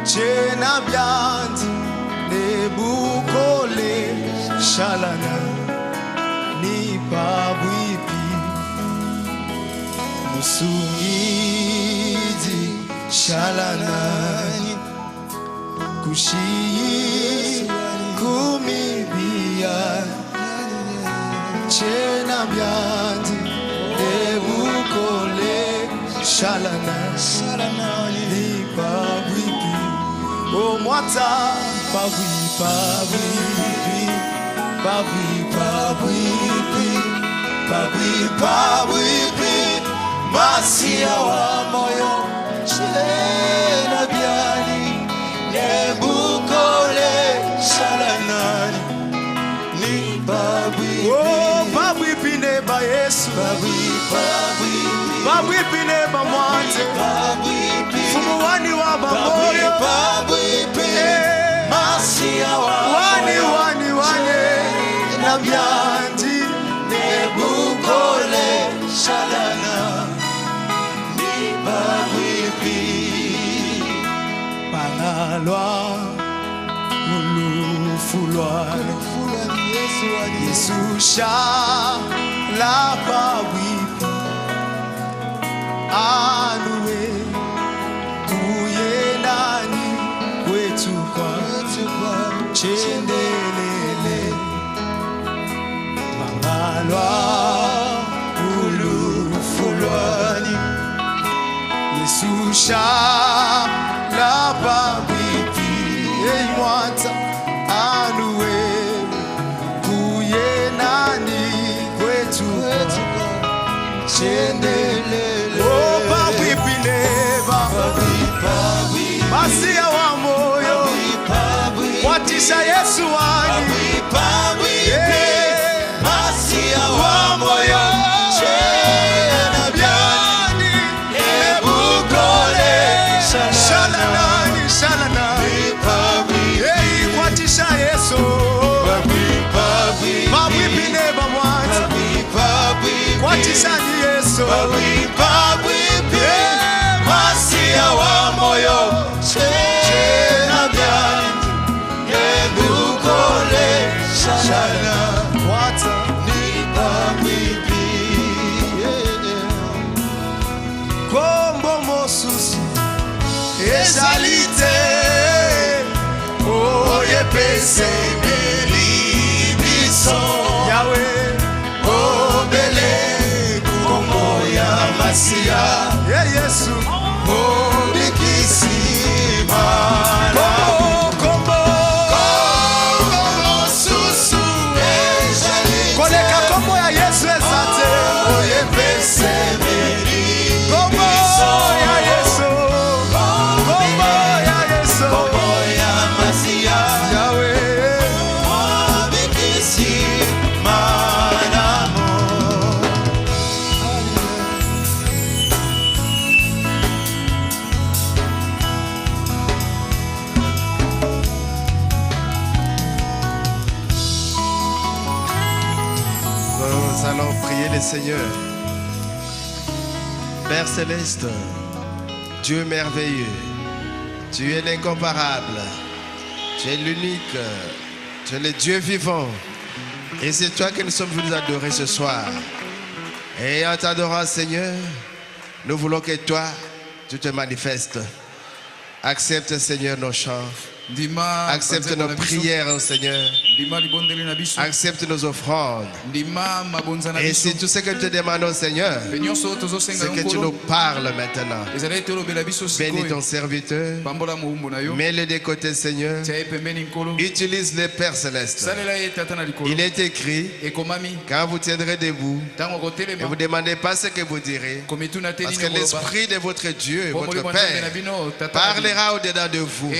Chena byandi nebukole shalana ni babwipi musungidi shalana kushi kumibia chena byandi nebukole shalana ni babwipi oh mwata babwipi masia wa moyo chena byani nebukole shalanani ni babwipi oh babwipi neba Yesu babwipi neba mwate fumuwani wa bamoyo babwipi masia wa wani na byandi nebukole shalana ni babwipi pangalwa ulufulwa Yesu shala babwipi anuwe kuyenani kwetu kwa chendelele mangalwa ulufulwani Yesu shala babwipi mwata anuwe kuyenani kwetu chendelele oh babwipi neba masia wa moyo watisha Yesu wani masia wa moyo chena byani nebukole shalanani watisha Yesu babwipi neba mwata watisha ni Yesu masia wa moyo chena byani nebukole shalana wata ni babwipi kombo mosusu esalite oye pese belibiso yawe obele kombo ya masia Yesu obikisima kombo susu koleka kombo ya Yesu esate oye pese kombo ya Yesu kombo ya masia yawe obikisima Nous allons prier le Seigneur. Père Céleste, Dieu merveilleux, tu es l'incomparable, tu es l'unique, tu es le Dieu vivant. Et c'est toi que nous sommes venus adorer ce soir. Et en t'adorant, Seigneur, nous voulons que toi, tu te manifestes. Accepte, Seigneur, nos chants. Accepte nos prières, Seigneur. Accepte nos offrandes. Et c'est tout ce que nous te demandons, Seigneur, c'est que tu nous parles maintenant. Bénis ton serviteur. Mets-le de côté, Seigneur. Utilise les Pères Célestes. Il est écrit, quand vous tiendrez debout, ne vous demandez pas ce que vous direz, parce que l'Esprit de votre Dieu, votre Père, parlera au-dedans de vous.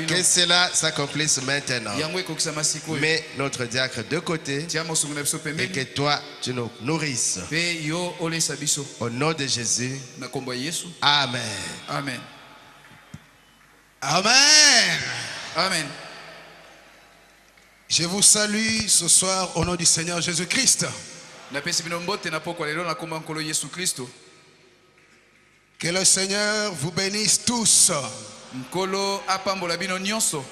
Que cela s'accomplisse maintenant. Mets notre diacre de côté et que toi tu nous nourrisses. Au nom de Jésus. Amen. Amen. Amen. Amen. Je vous salue ce soir au nom du Seigneur Jésus-Christ. Que le Seigneur vous bénisse tous. Nkolo apambola bino nyonso.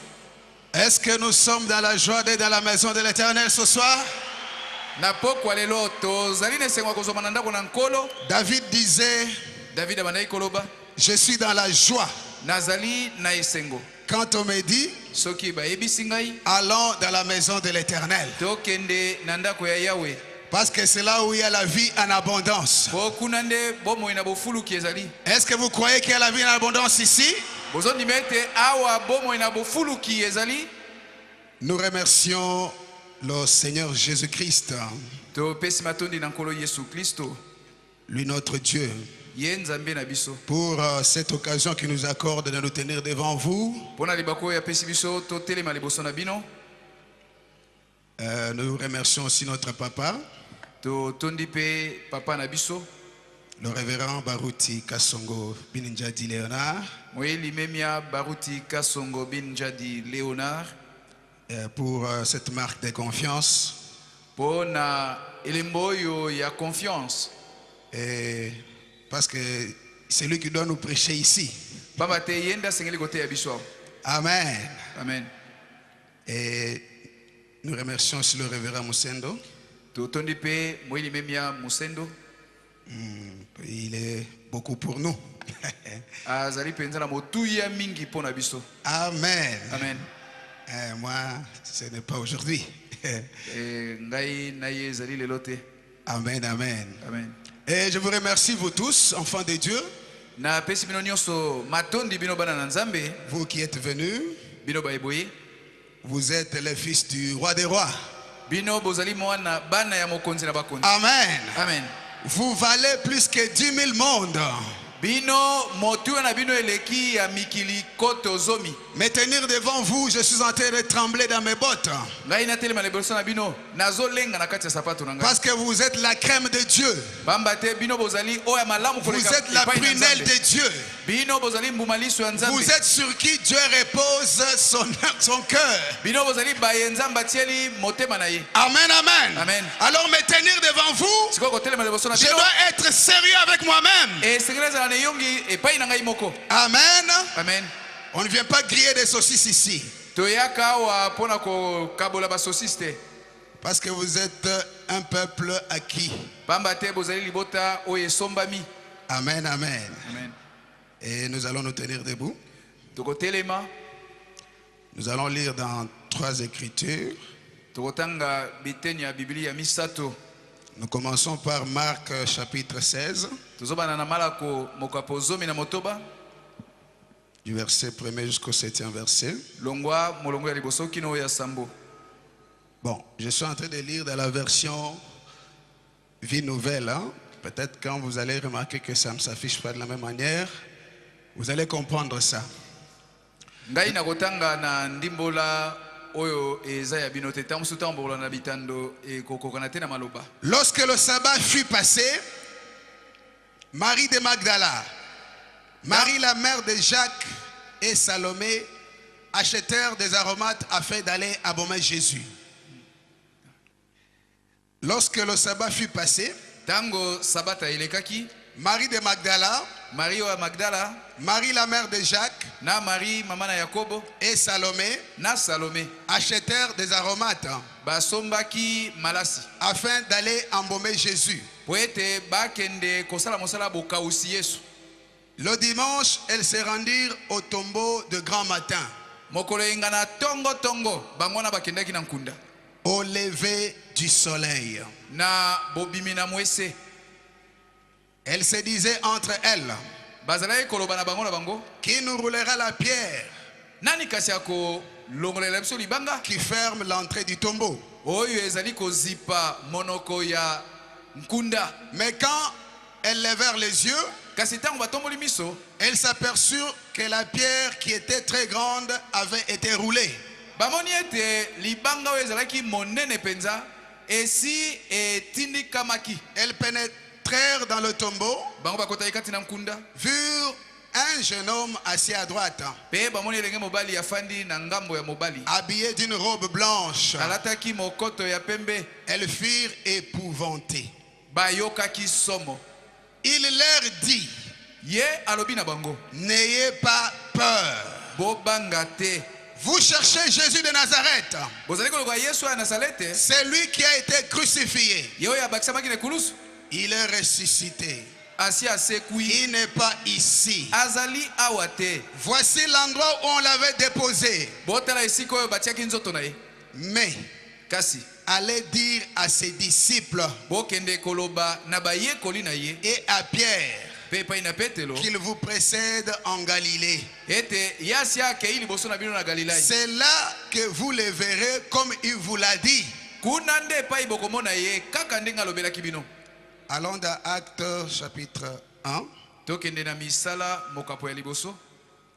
Est-ce que nous sommes dans la joie d'être dans la maison de l'Éternel ce soir? Na pokwa lelo tozali na esengo ya kozwa na ndako na nkolo. David disait, David abandaki koloba, je suis dans la joie. nazali na esengo. Quand on me dit, Soki bayebisi ngai, allons dans la maison de l'Éternel. tokende na ndako ya Yahweh. Parce que c'est là où il y a la vie en abondance. Po kuna nde bomoi na bofuluki ezali. Est-ce que vous croyez qu'il y a la vie en abondance ici? Bozondima ete awa bomoi na bofuluki ezali. Nous remercions le Seigneur Jésus-Christ, Topesi matondi na nkolo Yesu Kristo, lui notre Dieu, ye nzambe na biso. pour cette occasion qu'il nous accorde de nous tenir devant vous. Pona libako ya pesi biso totelema liboso na bino. Nous remercions aussi notre papa, Totondi pe papa na biso. le révérend Baruti Kasongo Bininjadi Léonard, Moyeli memia Baruti Kasongo Binjadi Léonard. pour cette marque de confiance. Pona elembo yo ya confiance. Et parce que c'est lui qui doit nous prêcher ici. Baba te yenda sengeli kote ya biso. Amen. Amen. Et nous remercions aussi le révérend Moussendo. Totondi pe moyeli memia Musendo. Il est beaucoup pour nous. Azali penza na motuya mingi pona biso. Amen. Amen. Moi, ce n'est pas aujourd'hui. Ngai na ye ezali lelo te. Amen, amen. Amen. Et je vous remercie, vous tous, enfants de Dieu, Na pesi bino nyonso matondi bino bana na Nzambe, vous qui êtes venus, bino baeboye. vous êtes les fils du roi des rois. Bino bozali mwana bana ya mokonzi na bakonzi. Amen. Amen. Vous valez plus que 10 000 mondes. Bino motuya na bino eleki ya mikili koto zomi. Me tenir devant vous, je suis en train de trembler dans mes bottes. Ngai na telema liboso na bino nazolenga na kati ya sapato na ngai. Parce que vous êtes la crème de Dieu. Bamba te bino bozali oya malamu Vous koleka. êtes la prunelle de Dieu. Bino bozali mbumaliso ya Nzambe. Vous êtes sur qui Dieu repose son cœur. Bino bozali baye Nzambe tieli motema na ye. Amen, amen. Amen. Alors me tenir devant vous, Siko telema liboso na je bino. dois être sérieux avec moi-même. E sekeleza na yongi epai na ngai moko. Amen. Amen. On ne vient pas griller des saucisses ici. Toyaka wa pona ko kabola ba saucisse. Parce que vous êtes un peuple acquis. Bamba te bozali libota oye sombami. Amen, amen. Amen. Et nous allons nous tenir debout. Tokotelema. Nous allons lire dans 3 écritures. Tokotanga biteni ya Biblia misato. Nous commençons par Marc chapitre 16, Tozobana na malako mokapo zomi na motoba. du verset 1er jusqu'au 7e verset. Longwa molongo ya liboso kino ya sambo. Bon, je suis en train de lire dans la version Vie Nouvelle. Hein? Peut-être quand vous allez remarquer que ça ne s'affiche pas de la même manière, vous allez comprendre ça. Ngai na kotanga na ndimbola oyo eza ya bino te tamusu tambola na bitando e kokokana te na maloba. Lorsque le sabbat fut passé, Marie de Magdala, Marie la mère de Jacques et Salomé achetèrent des aromates afin d'aller abaumer Jésus. Lorsque le sabbat fut passé, Tango sabata ilekaki, Marie de Magdala, Marie wa Magdala, Marie la mère de Jacques na Marie mama na Yakobo, et Salomé na Salomé, achetèrent des aromates basombaki malasi. afin d'aller embaumer Jésus. Po ete bakende kosala mosala bokausi Yesu. Le dimanche, elles se rendirent au tombeau de grand matin, Mokolo engana tongo tongo, bangwana bakendaki na nkunda. au lever du soleil. Na bobimi na mwese. Elles se disaient entre elles, Bazalaki koloba na bango na bango. qui nous roulera la pierre Nani kasi ako longolela biso libanga? qui ferme l'entrée du tombeau? Oyo ezali kozipa monoko ya nkunda. Mais quand elles levèrent les yeux, Kasi tango batomboli miso, elles s'aperçurent que la pierre qui était très grande avait été roulée. bamoni ete libanga oyo ezalaki monene penza, esi etindi kamaki. Elles pénétrèrent dans le tombeau, Bango bakotaki kati na nkunda. virent un jeune homme assis à droite, Pe bamoni elenge mobali afandi na ngambo ya mobali. habillé d'une robe blanche. Alataki mokoto ya pembe. Elles furent épouvantées. Bayokaki somo. Il leur dit, Ye alobi na bango. n'ayez pas peur. bobanga te. Vous cherchez Jésus de Nazareth. Bozali koloba Yesu ya Nazareth. C'est lui qui a été crucifié. Yo ya bakisamaki ne kulusu. Il est ressuscité. Asi asekui. Il n'est pas ici. Azali awate. Voici l'endroit où on l'avait déposé. Botala esiko yo batiaki nzoto na ye. Mais Kasi allez dire à ses disciples bokende koloba na baye koli na ye. et à Pierre Pepa ina Petelo. qu'il vous précède en Galilée. Ete yasia ke ili boso na bino na Galilai. C'est là que vous le verrez comme il vous l'a dit. Kuna nde pa ibokomona ye kaka ndenga lobelaki bino. Allons dans Actes chapitre 1. Tokende na misala mokapo ya liboso.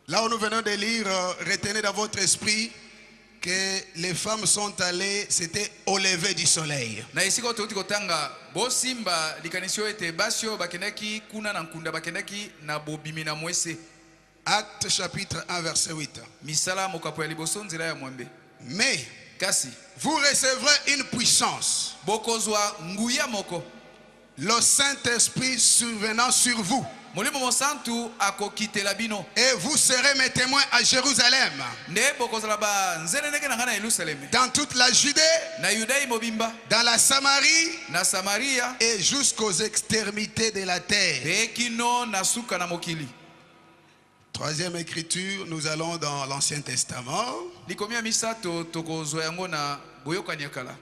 Là où nous venons de lire, retenez dans votre esprit que les femmes sont allées, c'était au lever du soleil. Na esiko toti kotanga bosimba likanisio ete basio bakendaki kuna na nkunda bakendaki na bobimi na mwese. Actes chapitre 1 verset 8. Misala mokapo ya liboso nzela ya mwambe. Mais Kasi vous recevrez une puissance, bokozwa nguya moko. le Saint-Esprit survenant sur vous. Molimo mosantu akokitela bino. Et vous serez mes témoins à Jérusalem, Nde bokozala ba nzele ndenge na ngana Yerusalem. dans toute la Judée, Na Yudai mobimba. dans la Samarie Na Samaria. et jusqu'aux extrémités de la terre. Pekino na suka na mokili. Troisième écriture, nous allons dans l'Ancien Testament. Likomia misato tokozwa yango na boyokani ya kala.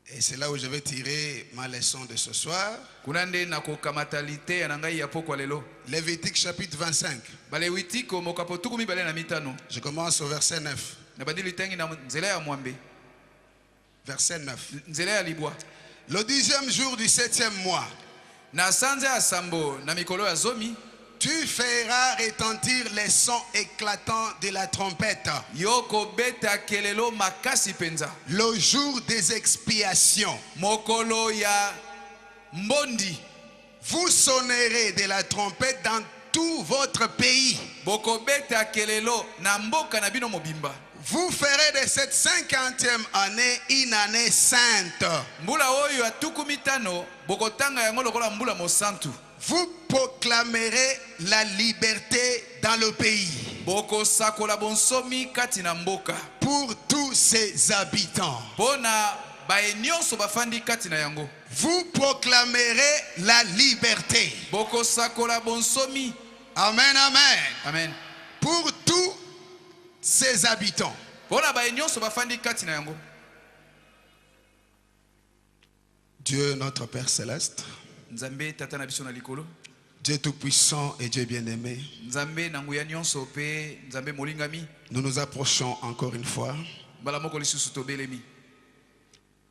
Et c'est là où je vais tirer ma leçon de ce soir. Kunande na kokamatalite ya nangai ya pokwa lelo. Lévitique chapitre 25. Bale witiko mokapo tukumi bale na mitano. Je commence au verset 9. Na badili tangi na nzela ya mwambe. Verset 9. Nzela ya libwa. Le 10e jour du 7e mois, Na sanza ya sambo na mikolo ya zomi. tu feras retentir les sons éclatants de la trompette. Yoko beta kelelo makasi penza. Le jour des expiations. Mokolo ya mbondi. Vous sonnerez de la trompette dans tout votre pays. Boko beta kelelo na mboka na bino mobimba. Vous ferez de cette 50e année une année sainte. Mbula oyo ya tukumitano boko tanga yango lokola mbula mosantu. Vous proclamerez la liberté dans le pays Boko sakola bonsomi kati na mboka. pour tous ses habitants. Bona baenyoso bafandi kati na yango. Vous proclamerez la liberté. Boko sakola bonsomi. Amen, amen. Amen. Pour tous ses habitants. Bona baenyoso bafandi kati na yango. Dieu notre Père céleste, Nzambe tata na biso na likolo. Dieu tout-puissant et Dieu bien-aimé, Nzambe na nguya nyonso pe Nzambe molingami. nous nous approchons encore une fois Bala moko lisusu tobelemi.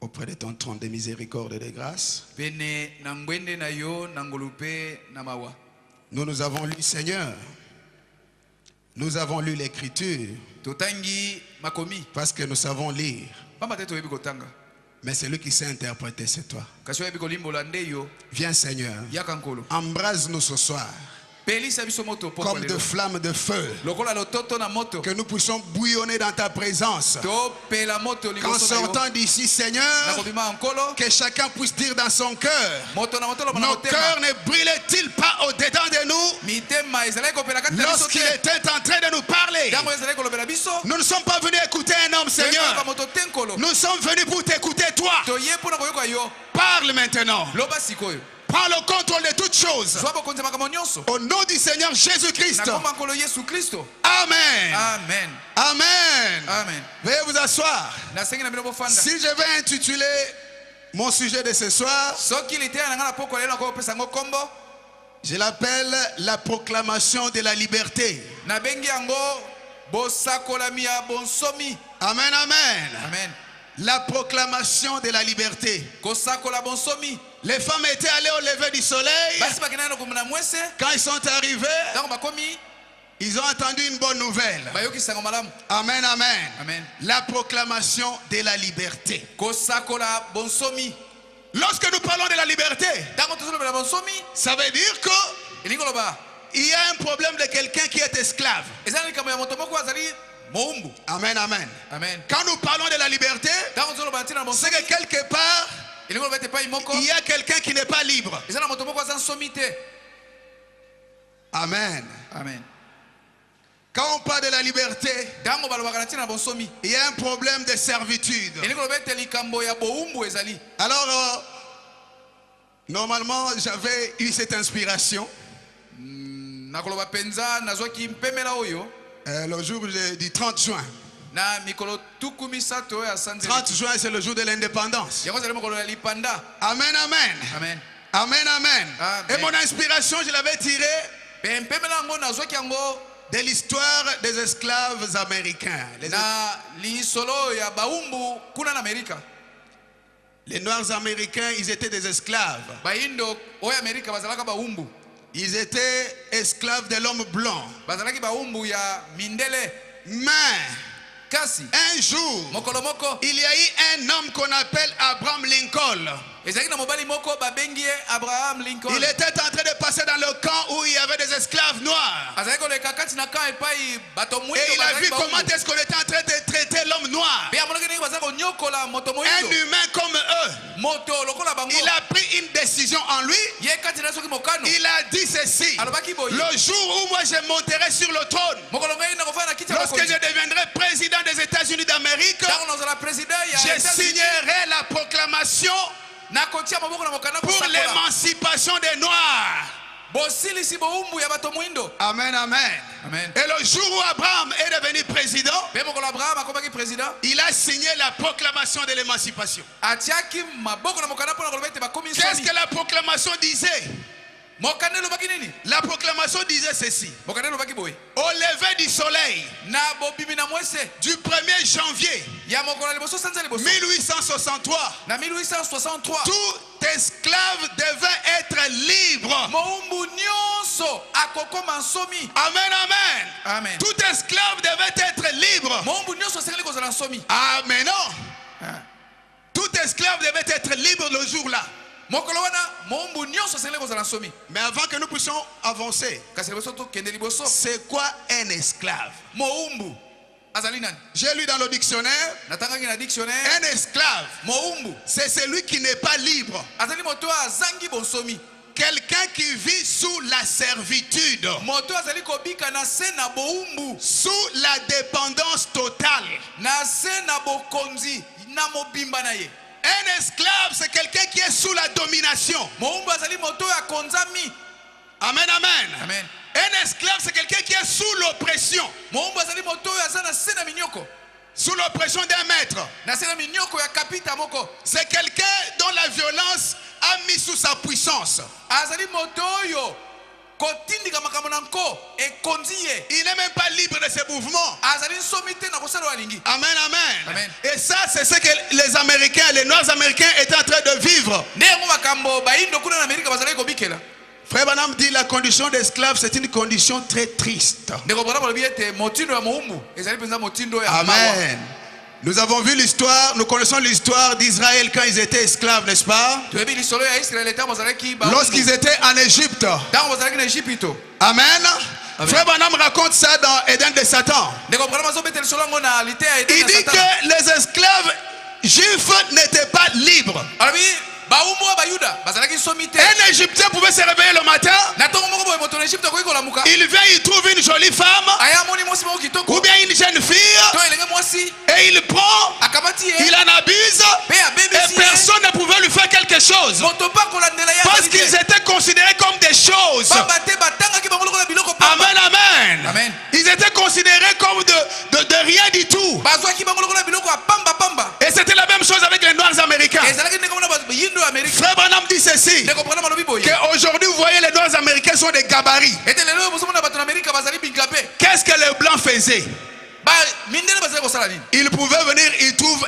auprès de ton trône de miséricorde et de grâce. Pene na ngwende na yo na ngolupe na mawa. Nous avons lu, Seigneur, nous avons lu l'Écriture Totangi makomi. parce que nous savons lire. Pamba te toyebi kotanga. Mais celui qui sait interpréter, c'est toi. Kasi oyebi kolimbola nde yo. Viens, Seigneur, Yaka nkolo. embrase-nous ce soir Pelisa biso moto pokwa comme de lelo. flammes de feu, Lokola lototo na moto. que nous puissions bouillonner dans ta présence. To pela moto Qu'en liboso na yo. sortant d'ici, Na Seigneur, kobima nkolo. que chacun puisse dire dans son cœur, Moto na moto lo na nos motema. cœurs ne brûlent-ils pas au-dedans de nous Mitema ezalaki kopela kati na biso lorsqu'il te. était en train de nous parler? Ntango ezalaki kolobela biso. Nous ne sommes pas venus écouter un homme, Toyebi Seigneur. moto te nkolo. Nous sommes venus pour t'écouter, toi. Toye mpona koyoka yo. Parle maintenant. Loba sikoyo. Prends le contrôle de toutes choses. Zwa bokonzi makambo nyonso. Au nom du Seigneur Jésus-Christ. Na komba nkolo Yesu Kristo. Amen. Amen. Amen. Amen. Veuillez vous asseoir. Nasengi na bino bofanda. Si je vais intituler mon sujet de ce soir, Soki liteya na nga na poko lelo kopesa ngo kombo. je l'appelle la proclamation de la liberté. Na bengi yango bosakolami ya bonsomi. Amen, amen. Amen. La proclamation de la liberté. Kosakola bonsomi. Les femmes étaient allées au lever du soleil. Basi bakina komuna mwese. Quand ils sont arrivés, Ntango bakomi ils ont entendu une bonne nouvelle. bayoki sango malamu. Amen, amen. Amen. La proclamation de la liberté. Kosakola bonsomi. Lorsque nous parlons de la liberté, Ntango tozolobela bonsomi. ça veut dire que Elingi loba. il y a un problème de quelqu'un qui est esclave. Ezali likambo ya moto moko azali moumbu. Amen, amen. Amen. Quand nous parlons de la liberté, Ntango tozoloba ntina c'est bonsomi. que quelque part, Elingi loba ete pai moko. il y a quelqu'un qui n'est pas libre. Eza na moto moko aza nsomi te. Amen. Amen. Quand on parle de la liberté, ntango balobaka na ntina na bonsomi il y a un problème de servitude. elingi koloba ete likambo ya bowumbu ezali. Alors, normalement, j'avais eu cette inspiration nakoloba penza nazwaki mpemela oyo le jour du 30 juin. na mikolo tuku misato oyo ya sanze 30 juin, c'est le jour de l'indépendance. yango ezali mokolo ya lipanda. Amen, amen. Amen. Amen, amen. Amen. Et mon inspiration, je l'avais tirée Pe mpemela yango nazwaki yango de l'histoire des esclaves américains. na lisolo ya bawumbu kuna na Amerika. Les Noirs américains, ils étaient des esclaves. Baindo oyo Amerika bazalaka bawumbu. Ils étaient esclaves de l'homme blanc. Bazalaki bawumbu ya mindele. Mais Kasi un jour, mokolo moko il y a eu un homme qu'on appelle Abraham Lincoln. ezalaki na mobali moko babengi ye Abraham Lincoln. Il était en train de passer dans le camp où il y avait des esclaves noirs. azalaki koleka kati na camp epai bato Et mwindo il a vu bazalaki comment bawumbu. est-ce qu'on était en train de traiter l'homme noir. Pe amonaki ndenge bazalaki konyokola moto Un moyindo humain comme eux. moto lokola bango. Il a pris une décision en lui. Ye kati na soki mokano Il a dit ceci. alobaki boye Le jour où moi je monterai sur le trône, mokolo ngai nakofanda na kiti ya lorsque bokonzi je deviendrai président des États-Unis d'Amérique, ntango nazala président ya je États-Unis, signerai la proclamation nakotia maboko na mokanda pour kosakola l'émancipation des Noirs. bosilisi bowumbu ya bato mwindo. Amen, amen. Amen. Et le jour où Abraham est devenu président, Pe mokolo Abraham akomaki président il a signé la proclamation de l'émancipation. atiaki maboko na mokanda mpona koloba ete bakomi Qu'est-ce nsoni. que la proclamation disait? mokanda elobaki nini? La proclamation disait ceci. mokanda elobaki boye Au lever du soleil na bobimi na mwese du 1er janvier ya mokolo ya liboso sanza liboso 1863, na 1863 tout esclave devait être libre. mowumbu nyonso akokoma nsomi. Amen, amen. Amen. Tout esclave devait être libre. mowumbu nyonso asengeli kozala nsomi. Amen. Non. Tout esclave devait être libre le jour-là. mokolo wana mowumbu nyonso asengeli kozala nsomi. Mais avant que nous puissions avancer, kasi liboso tokende liboso c'est quoi un esclave? mowumbu azali nani? J'ai lu dans le dictionnaire, natangaki na dictionnaire un esclave, mowumbu c'est celui qui n'est pas libre. azali moto azangi bonsomi. Quelqu'un qui vit sous la servitude, moto azali kobika na se na bowumbu sous la dépendance totale. na se na bokonzi na mobimba na ye. Un esclave, c'est quelqu'un qui est sous la domination. mowumbu azali moto oyo akonzami. Amen, amen. Amen. Un esclave, c'est quelqu'un qui est sous l'oppression. mowumbu azali moto oyo aza na se na minyoko Sous l'oppression d'un maître. na se na minyoko ya kapita moko. C'est quelqu'un dont la violence a mis sous sa puissance. azali moto oyo kotindika makambo na nko ekonzi ye. Il n'est même pas libre de ses mouvements. azali nsomi te na kosala oyo alingi. Amen, amen. Amen. Et ça, c'est ce que les Américains, les Noirs américains étaient en train de vivre. nde yango makambo baindo kuna na Amerika bazalaki kobikela. Frère Branham dit la condition d'esclave, c'est une condition très triste. ndeko bona balobi ete motindo ya mowumbu ezali mpenza motindo ya mawa. Amen. Nous avons vu l'histoire, nous connaissons l'histoire d'Israël quand ils étaient esclaves, n'est-ce pas? toyebi lisolo ya Israel ntango bazalaki bawumbu. Lorsqu'ils étaient en Égypte. ntango bazalaki na Ejipito. Amen. Amen. Frère Branham raconte ça dans Éden de Satan. ndeko bona bazobeta lisolo yango na lite ya Eden Il ya dit Satan. que les esclaves juifs n'étaient pas libres. alobi bawumbu oyo bayuda bazalaki nsomi te. Un Égyptien pouvait se réveiller le matin, na ntongo moko boye moto na Egypte akoki kolamuka il vient, il trouve une jolie femme aya amoni mwasi moko kitoko ou bien une jeune fille to elenge mwasi et il prend, akamati ye il en abuse pe et abebisi ye personne ne pouvait lui faire quelque chose moto mpa kolandela ye parce azali qu'ils te. étaient considérés comme des choses. pamba te batangaki bango lokola biloko pamba. Amen, amen. Amen. Ils étaient considérés comme de rien du tout. bazwaki bango lokola biloko ya pamba pamba. Et c'était la même chose avec les Noirs américains. ezalaki ndenge mona bayindo ya Amerika. Frère Branham dit ceci, ndeko mpona malobi boye qu'aujourd'hui, vous voyez, les Noirs américains sont des gabarits. ete lelo oyo bozomona bato na Amerika bazali bingape. Qu'est-ce que les Blancs faisaient? mindele bazali kosala nini? Il pouvait venir, il trouve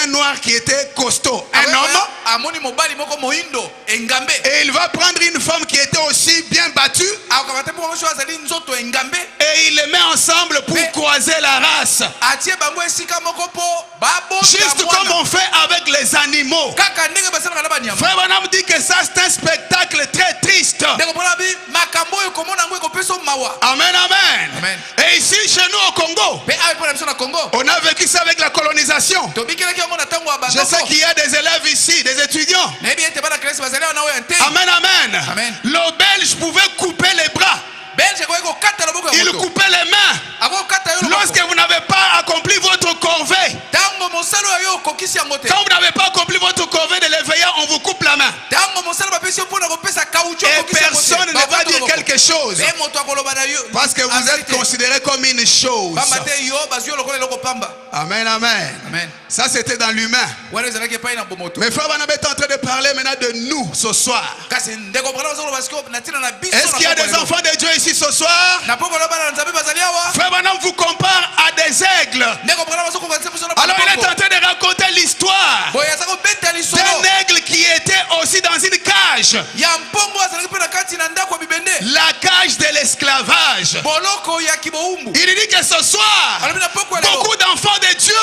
un Noir qui était costaud, un homme, amoni mobali moko moindo engambe et il va prendre une femme qui était aussi bien battue, akamata mpo mosho azali nzoto engambe et il les met ensemble pour Mais- croiser la race. atie bango esika moko mpo babota Juste comme on fait avec les animaux. kaka ndenge basalaka na banyama. Frère Branham dit que ça, c'est un spectacle très triste. ndeko mpona bi makambo oyo komona yango ekopesa mawa. Amen, amen. Amen. Et ici, chez nous au Congo, mpe awa mpona biso na Congo on a vécu ça avec la colonisation. tobikelaki yango na ntango ya Je sais bandoko qu'il y a des élèves ici, des étudiants. nayebi ete bana kelasi bazali awa na oyo ya nte Amen, amen. Amen. Le Belge pouvait couper les bras. belge akoki kokata loboko ya Il moto coupait les mains. akoki Quand vous n'avez pas accompli votre corvée de l'éveillé, on vous coupe la main. Et personne ne va dire quelque chose. Parce que vous êtes considéré comme une chose. Amen, amen. Amen. Ça c'était dans l'humain. Mais Frère Branham est en train de parler maintenant de nous ce soir. Est-ce qu'il y a des enfants de Dieu ici ce soir? Frère Branham vous compare à des aigles. Alors il est en train de raconter l'histoire d'un aigle qui était aussi dans une cage. La cage de l'esclavage. Il dit que ce soir, beaucoup d'enfants de Dieu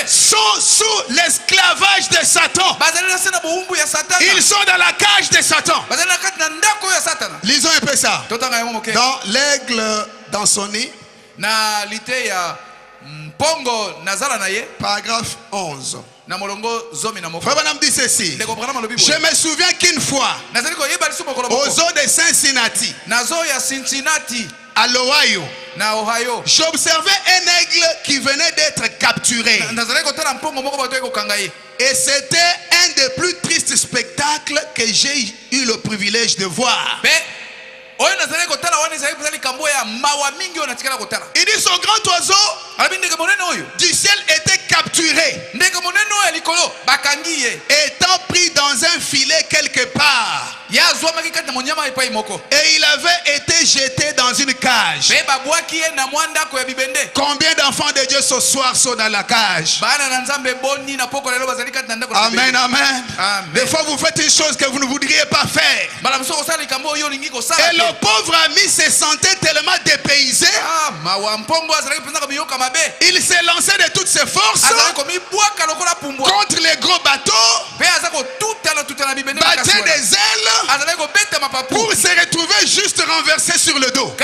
sont sous l'esclavage de Satan. Ils sont dans la cage de Satan. Lisons un peu ça. Dans l'aigle dans son nid, paragraphe 11. Frère Branham dit ceci. Je me souviens qu'une fois, aux eaux de Cincinnati, à l'Ohio, j'observais un aigle qui venait d'être capturé. Et c'était un des plus tristes spectacles que j'ai eu le privilège de voir. Il dit son grand oiseau du ciel était capturé, étant pris dans un filet quelque part. Et il avait été jeté dans une cage. Combien d'enfants de Dieu ce soir sont dans la cage? Amen, amen. Des fois vous faites une chose que vous ne voudriez pas faire. Et le pauvre ami se sentait tellement dépaysé. Il s'est lancé de toutes ses forces contre les gros bateaux, battait des ailes pour se retrouver juste renversé sur le dos.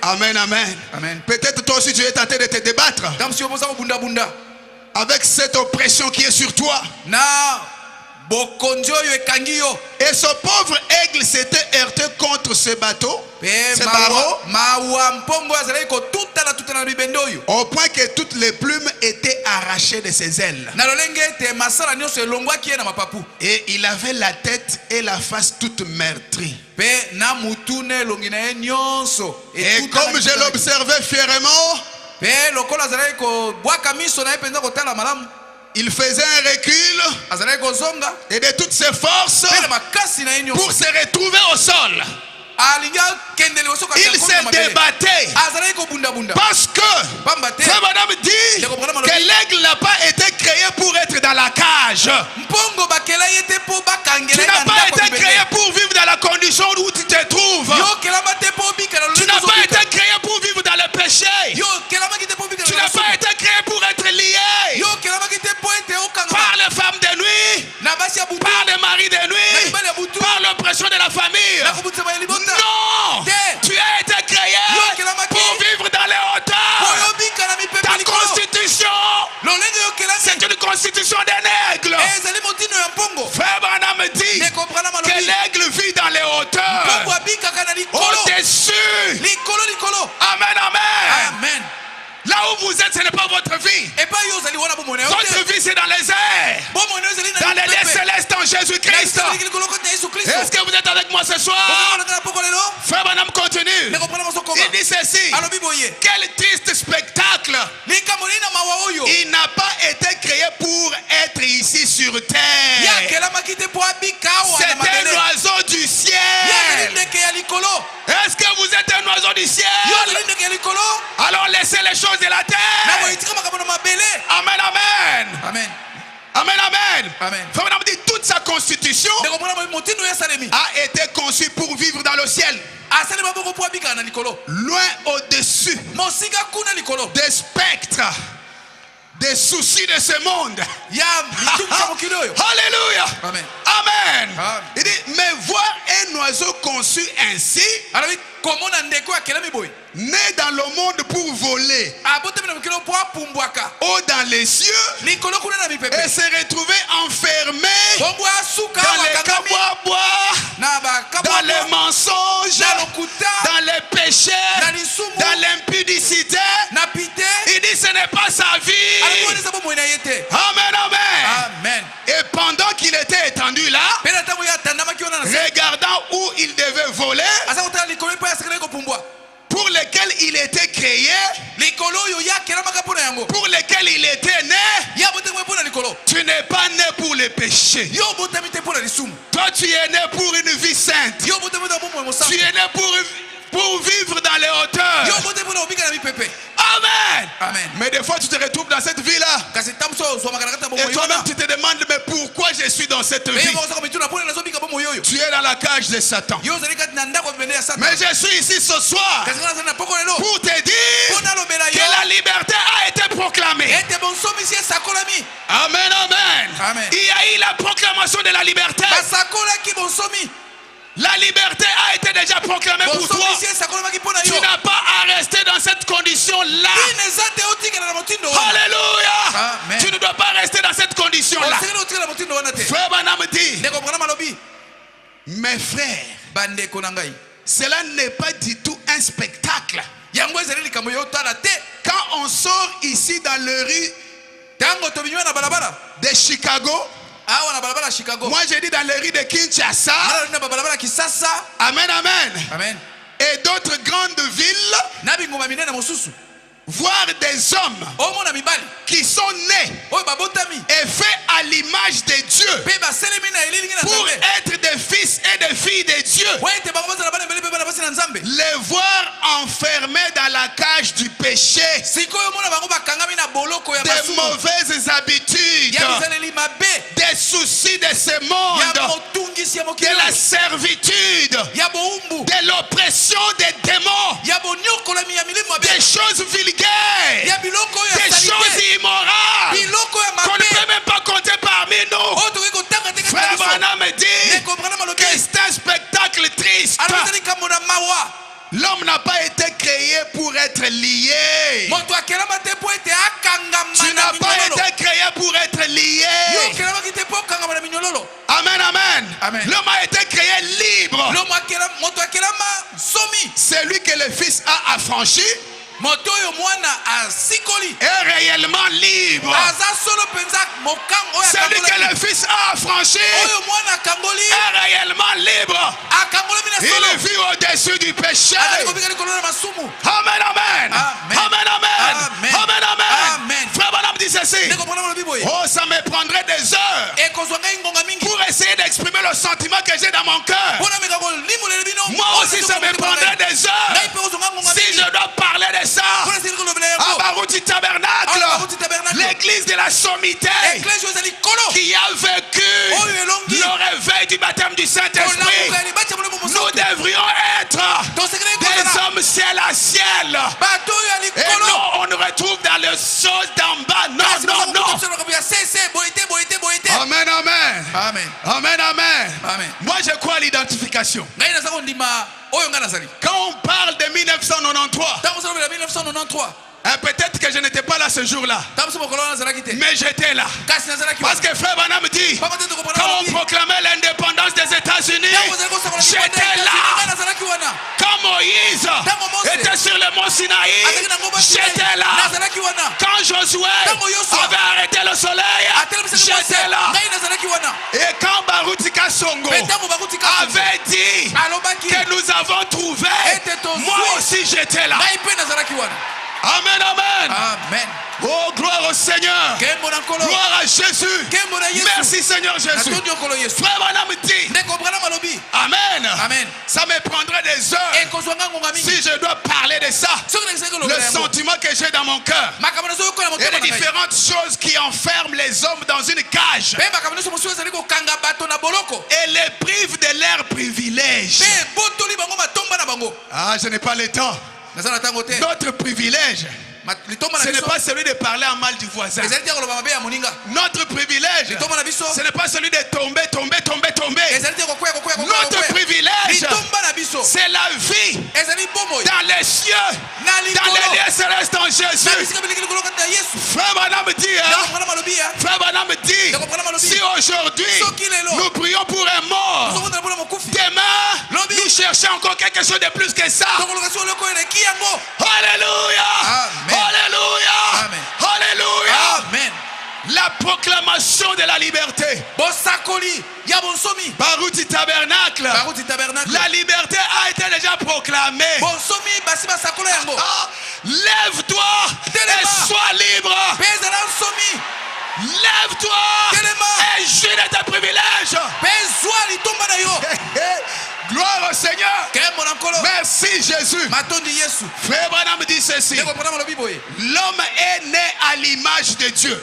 Amen, amen. Peut-être toi aussi tu es tenté de te débattre avec cette oppression qui est sur toi. Et ce pauvre aigle s'était heurté contre ce bateau, ce barreau, au point que toutes les plumes étaient arrachées de ses ailes. Et il avait la tête et la face toute meurtrie. Et comme je l'observais fièrement, il faisait un recul et de toutes ses forces pour se retrouver au sol. Il s'est débatté parce que Frère Branham dit que l'aigle n'a pas été créé pour être dans la cage. Tu n'as pas été créé pour vivre dans la condition où tu te trouves. Tu n'as pas été créé pour vivre dans le péché. Tu n'as pas été créé pour être lié par les femmes de nuit, par les maris de nuit, par l'oppression de la famille. Non! Tu as été créé pour vivre dans les hauteurs. Ta constitution, c'est une constitution d'un aigle. Frère Branham dit que l'aigle vit dans les hauteurs, au-dessus. Amen, amen. Là où vous êtes, ce n'est pas votre vie. Votre vie, c'est dans les airs, dans les lieux célestes en Jésus-Christ. Est-ce que vous êtes avec moi ce soir? Frère Branham continue. Il dit ceci. Quel triste spectacle. Il n'a pas été créé pour être ici sur terre. C'est un oiseau du ciel. Est-ce que vous êtes un oiseau du ciel? Alors laissez les choses de la terre. Amen, amen. Amen, amen. Frère Branham dit toute sa constitution a été conçue pour vivre dans le ciel. Loin au-dessus des spectres, des soucis de ce monde. Alléluia. Amen. Il dit, mais voir un oiseau conçu ainsi, né dans le monde pour voler, haut dans les cieux, et se retrouver enfermé dans les cabois, dans les mensonges, dans les péchés, dans l'impudicité. Il dit ce n'est pas sa vie. il était étendu là, regardant où il devait voler, pour lequel il était créé, pour lequel il était né, tu n'es pas né pour le péché. Toi, tu es né pour une vie sainte. Tu es né pour vivre dans les hauteurs. Amen. Amen. Mais des fois, tu te retrouves dans cette vie-là. Et toi-même, tu te demandes, mais pourquoi je suis dans cette vie? Tu es dans la cage de Satan. Mais je suis ici ce soir pour te dire que la liberté a été proclamée. Amen, amen. Amen. Il y a eu la proclamation de la liberté. La liberté a été déjà proclamée pour toi. Tu n'as pas à rester dans cette condition-là. Alléluia. Amen. Tu ne dois pas rester dans cette condition-là. Frère Branham dit, mes frères, cela n'est pas du tout un spectacle. Quand on sort ici dans le rue de Chicago, moi j'ai dit dans les rues de Kinshasa, amen, amen, Amen. et d'autres grandes villes, voir des hommes qui sont nés et faits à l'image de Dieu pour être des fils et des filles de Dieu, les voir enfermés dans la cage du péché, des mauvaises habitudes, des soucis de ce monde, de la servitude, de l'oppression des démons, des choses vulgaires, des choses immorales qu'on ne peut même pas compter parmi nous. Frère Branham dit que c'est un spectacle triste. L'homme n'a pas été créé pour être lié. Tu n'as pas été créé pour être lié. Amen, amen. Amen. L'homme a été créé libre. Celui que le Fils a affranchi est réellement libre. Celui que le Fils a affranchi est réellement libre. Il vit au-dessus du péché. Amen, amen. Amen, amen. Amen, amen. Frère Branham dit ceci. Oh, ça me prendrait des heures pour essayer d'exprimer le sentiment que j'ai dans mon cœur. Moi aussi, ça me prendrait des heures si je dois parler de ça. À Barouti Tabernacle, l'église de la sommité qui a vécu le réveil du baptême du Saint-Esprit. Nous devrions être des hommes ciel à ciel. Et non, on nous retrouve dans les choses d'en bas. Non, non, non. Amen, amen. Amen. Amen, amen. Amen. Moi, je crois à l'identification. Quand on parle de 1993, peut-être que je n'étais pas là ce jour-là, mais j'étais là. Parce que Frère Branham dit, quand on proclamait l'indépendance des États-Unis, j'étais là. Quand Moïse était sur le mont Sinaï, j'étais là. Quand Josué avait arrêté le soleil, j'étais là. Et quand Barutika Songo avait dit que nous avons trouvé, moi aussi j'étais là. Amen, amen. Amen. Oh, gloire au Seigneur. Gloire à Jésus. Merci Seigneur Jésus. Frère Branham dit, amen. Amen. Ça me prendrait des heures si je dois parler de ça. Le sentiment que j'ai dans mon cœur. Et les différentes choses qui enferment les hommes dans une cage et les privent de leurs privilèges. Ah, je n'ai pas le temps. Notre privilège, ce n'est pas celui de parler en mal du voisin. Notre privilège, ce n'est pas celui de tomber. Notre privilège, c'est la vie dans les cieux, dans les lieux célestes en Jésus. Frère Branham dit, si aujourd'hui nous prions pour un mort, demain nous cherchons encore quelque chose de plus que ça. Alléluia. Amen. Alléluia. Amen. Alléluia. Amen. La proclamation de la liberté. Baruti tabernacle. La liberté a été déjà proclamée. Lève-toi et sois libre. Lève-toi et jouis de tes privilèges. Gloire au Seigneur. Merci Jésus. Frère Branham dit ceci. L'homme est né à l'image de Dieu.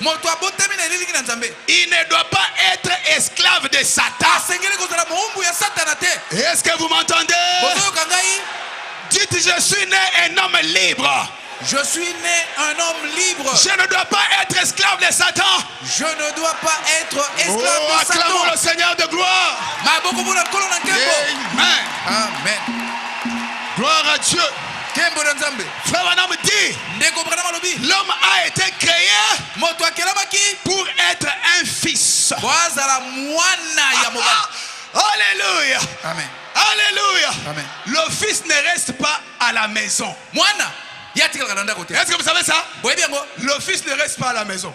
Il ne doit pas être esclave de Satan. Est-ce que vous m'entendez? Dites, je suis né un homme libre. Je suis né un homme libre. Je ne dois pas être esclave de Satan. Je ne dois pas être esclave de Satan. Acclamons le Seigneur de gloire. Amen. Amen. Gloire à Dieu. Frère Branham dit, l'homme a été créé pour être un fils. Alléluia. Amen. Alléluia. Amen. Le fils ne reste pas à la maison. Est-ce que vous savez ça? Le fils ne reste pas à la maison.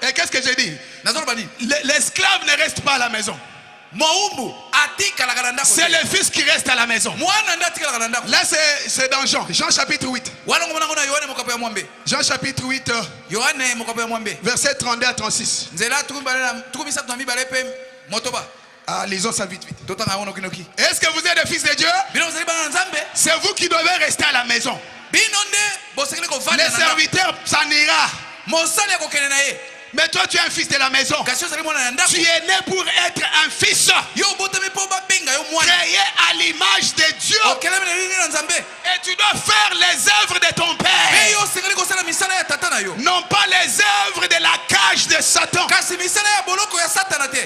Et qu'est-ce que j'ai dit? L'esclave ne reste pas à la maison. C'est le fils qui reste à la maison. Là c'est dans Jean chapitre 8. Jean chapitre 8 verset 32 à 36. Lisons ça vite. Est-ce que vous êtes le fils de Dieu? C'est vous qui devez rester à la maison. Les serviteurs s'en ira. Mais toi tu es un fils de la maison. Tu es né pour être un fils, créé à l'image de Dieu. Et tu dois faire les œuvres de ton père, non pas les œuvres de la cage de Satan.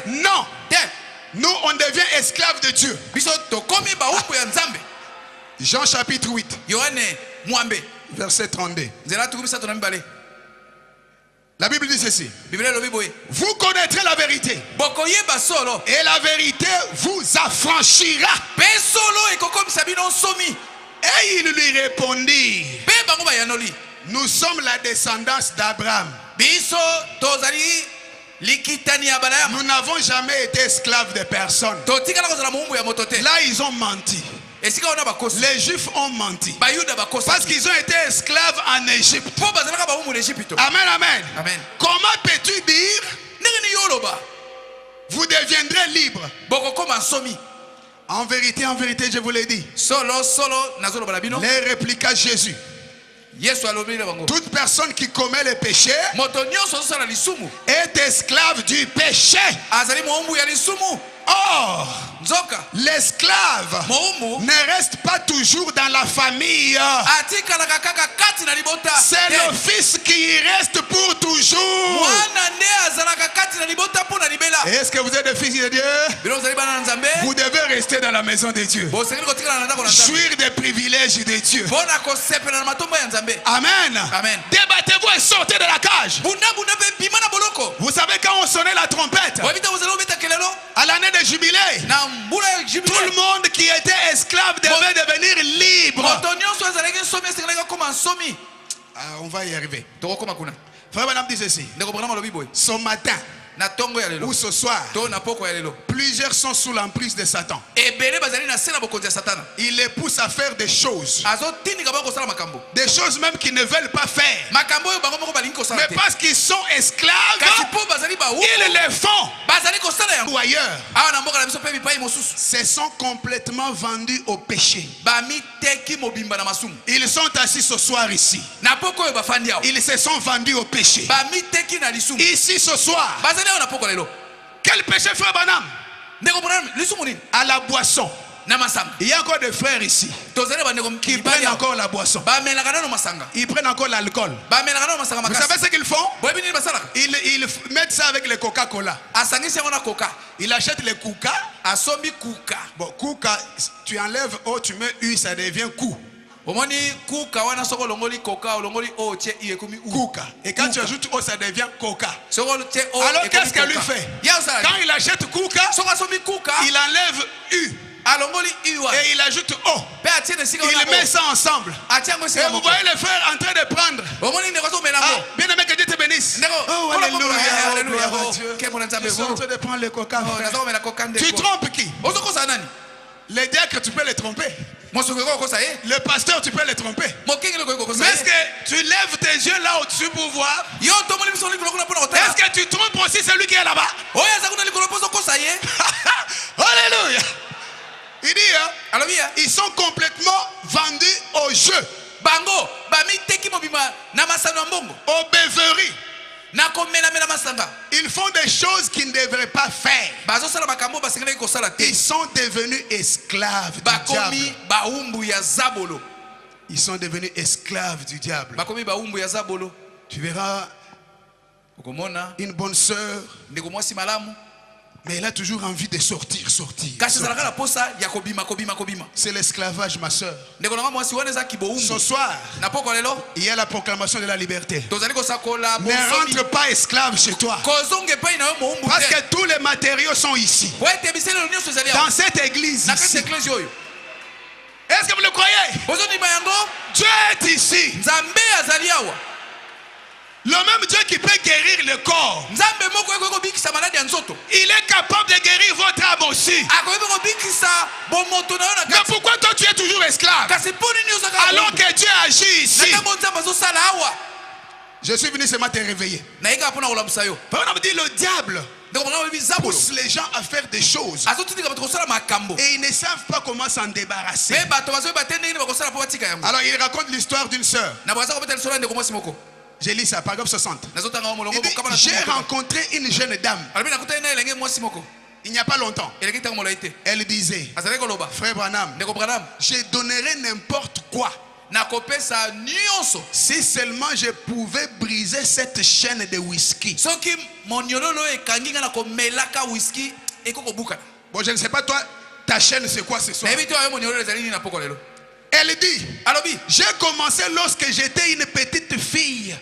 Non. Nous on devient esclaves de Dieu. Jean chapitre 8 verset 32. La Bible dit ceci. Vous connaîtrez la vérité et la vérité vous affranchira. Et il lui répondit, nous sommes la descendance d'Abraham. Nous n'avons jamais été esclaves de personne. Là ils ont menti. Les Juifs ont menti parce qu'ils ont été esclaves en Égypte. Amen, amen. Comment peux-tu dire vous deviendrez libres? En vérité, je vous l'ai dit. Les répliqua Jésus. Toute personne qui commet le péché est esclave du péché. Or, l'esclave ne reste pas toujours dans la famille. C'est le fils qui reste pour toujours. Est-ce que vous êtes le fils de Dieu? Vous devez rester dans la maison de Dieu, jouir des privilèges de Dieu. Amen. Débattez-vous et sortez de la cage. Vous savez quand on sonnait la trompette à l'année de jubilé, tout le monde qui était esclave devait devenir libre. On va y arriver. Frère Branham dit ceci. Ce matin ou ce soir, plusieurs sont sous l'emprise de Satan. Il les pousse à faire des choses même qu'ils ne veulent pas faire. Mais parce qu'ils sont esclaves, ils les font. Ou ailleurs, se sont complètement vendus au péché. Ils sont assis ce soir ici. Ils se sont vendus au péché. Ici ce soir, quel péché, frère Branham? À la boisson. Il y a encore des frères ici qui prennent encore la boisson. Ils prennent encore l'alcool. Vous savez ce qu'ils font? Ils mettent ça avec le Coca-Cola. Ils achètent le Kuka. Bon, Kuka, tu enlèves O, tu mets U, ça devient Kou. Kuka. Et quand tu ajoutes O, ça devient Coca. Alors qu'est-ce qu'elle lui fait? Quand il achète Kuka, il enlève U et il ajoute O. Il met ça ensemble. Et vous voyez les frères en train de prendre. Bien aimé, que Dieu te bénisse. Oh, alléluia, alléluia, Dieu. Je suis en train de prendre le coca. Tu trompes qui? Les diacres, tu peux les tromper. Le pasteur, tu peux les tromper. Mais est-ce que tu lèves tes yeux là au-dessus pour voir? Est-ce que tu trompes aussi celui qui est là-bas? Il dit, ils sont complètement vendus au jeu, aux beuveries. Ils font des choses qu'ils ne devraient pas faire. Ils sont devenus esclaves du diable. Ils sont devenus esclaves du diable. Tu verras une bonne sœur, mais elle a toujours envie de sortir. C'est l'esclavage, ma sœur. Ce soir, il y a la proclamation de la liberté. Ne rentre pas esclave chez toi. Parce que tous les matériaux sont ici. Dans cette église ici. Est-ce que vous le croyez? Dieu est ici. Le même Dieu qui peut guérir le corps, il est capable de guérir votre âme aussi. Mais pourquoi toi tu es toujours esclave alors que Dieu agit ici? Je suis venu ce matin réveiller. On me dit le diable pousse les gens à faire des choses et ils ne savent pas comment s'en débarrasser. Alors il raconte l'histoire d'une sœur. J'ai lu ça, paragraphe 60. J'ai rencontré une jeune dame il n'y a pas longtemps. Elle disait, frère Branham, je donnerais n'importe quoi si seulement je pouvais briser cette chaîne de whisky. Bon, je ne sais pas toi, ta chaîne c'est quoi ce soir? Elle dit, j'ai commencé lorsque j'étais une petite fille.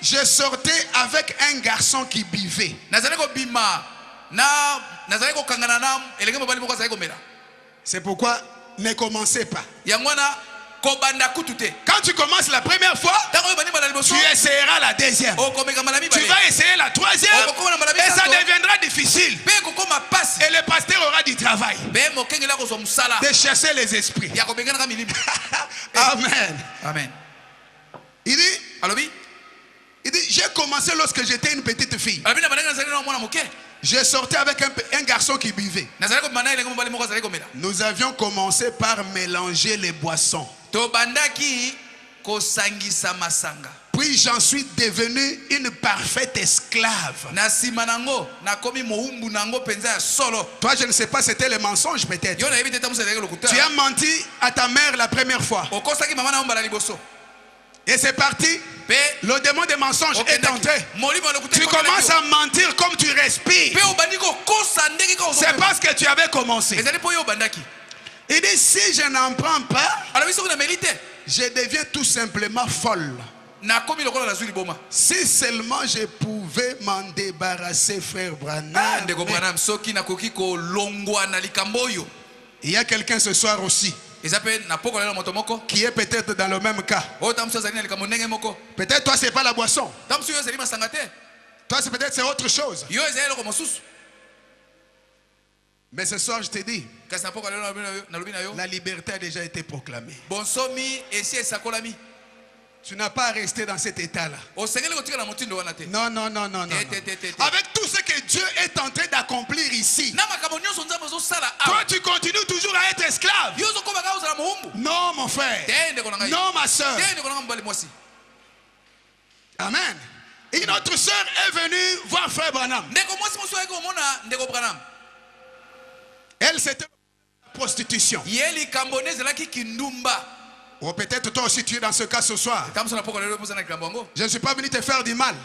Je sortais avec un garçon qui buvait. C'est pourquoi ne commencez pas. Quand tu commences la première fois, tu essaieras la deuxième. Tu vas essayer la troisième et ça deviendra difficile. Et le pasteur aura du travail de chasser les esprits. Amen. Amen. Il dit, j'ai commencé lorsque j'étais une petite fille. Je sortais avec un garçon qui buvait. Nous avions commencé par mélanger les boissons. Puis j'en suis devenu une parfaite esclave. Toi, je ne sais pas, c'était le mensonge peut-être. Tu as menti à ta mère la première fois. Et c'est parti. Le démon des mensonges est entré. Tu commences à mentir comme tu respires. C'est parce que tu avais commencé. Il dit, si je n'en prends pas, je deviens tout simplement folle. Si seulement je pouvais m'en débarrasser, frère Branham. Il y a quelqu'un ce soir aussi qui est peut-être dans le même cas. Peut-être toi c'est pas la boisson. Toi c'est peut-être c'est autre chose. Mais ce soir je te dis, la liberté a déjà été proclamée. Tu n'as pas à rester dans cet état-là. Non, non, non, non, non. Avec tout ce que Dieu est en train d'accomplir ici, toi tu continues toujours à être esclave. Non, mon frère. Non, ma soeur. Amen. Et une autre soeur est venue voir frère Branham. Elle, c'était la prostitution. Ou peut-être toi aussi tu es dans ce cas ce soir. Je ne suis pas venu te faire du mal.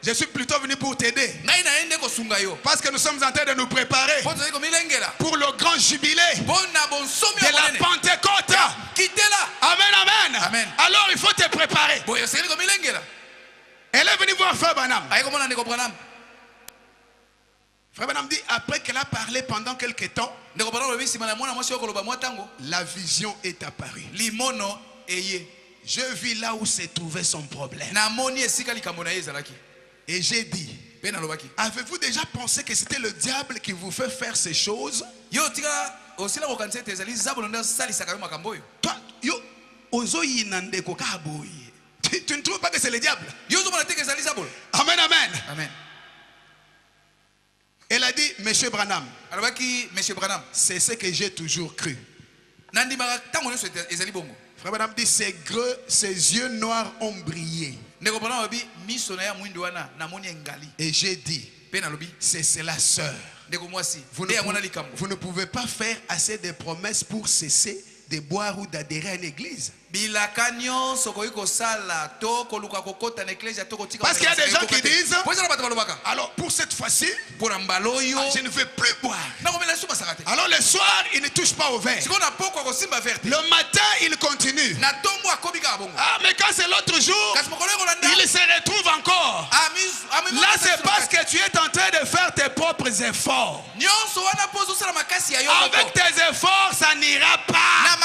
Je suis plutôt venu pour t'aider. Parce que nous sommes en train de nous préparer pour le grand jubilé de la Pentecôte. Amen, amen, amen. Alors il faut te préparer. Elle est venue voir frère Branham. Frère Branham dit, après qu'elle a parlé pendant quelques temps, la vision est apparue. je vis là où se trouvait son problème. Et j'ai dit, avez-vous déjà pensé que c'était le diable qui vous fait faire ces choses? Toi, tu ne trouves pas que c'est le diable? Amen, amen. Amen. Elle a dit, Monsieur Branham, c'est ce que j'ai toujours cru. Frère Branham dit, ses yeux noirs ont brillé. Et j'ai dit, c'est cela, sœur. Vous ne pouvez pas faire assez de promesses pour cesser de boire ou d'adhérer à une église. Parce qu'il y a des gens qui disent, alors pour cette fois-ci, je ne veux plus boire. Alors le soir, il ne touche pas au verre. Le matin, il continue. Ah, mais quand c'est l'autre jour, il se retrouve encore. Là, c'est parce que tu es en train de faire tes propres efforts. Avec tes efforts, ça n'ira pas.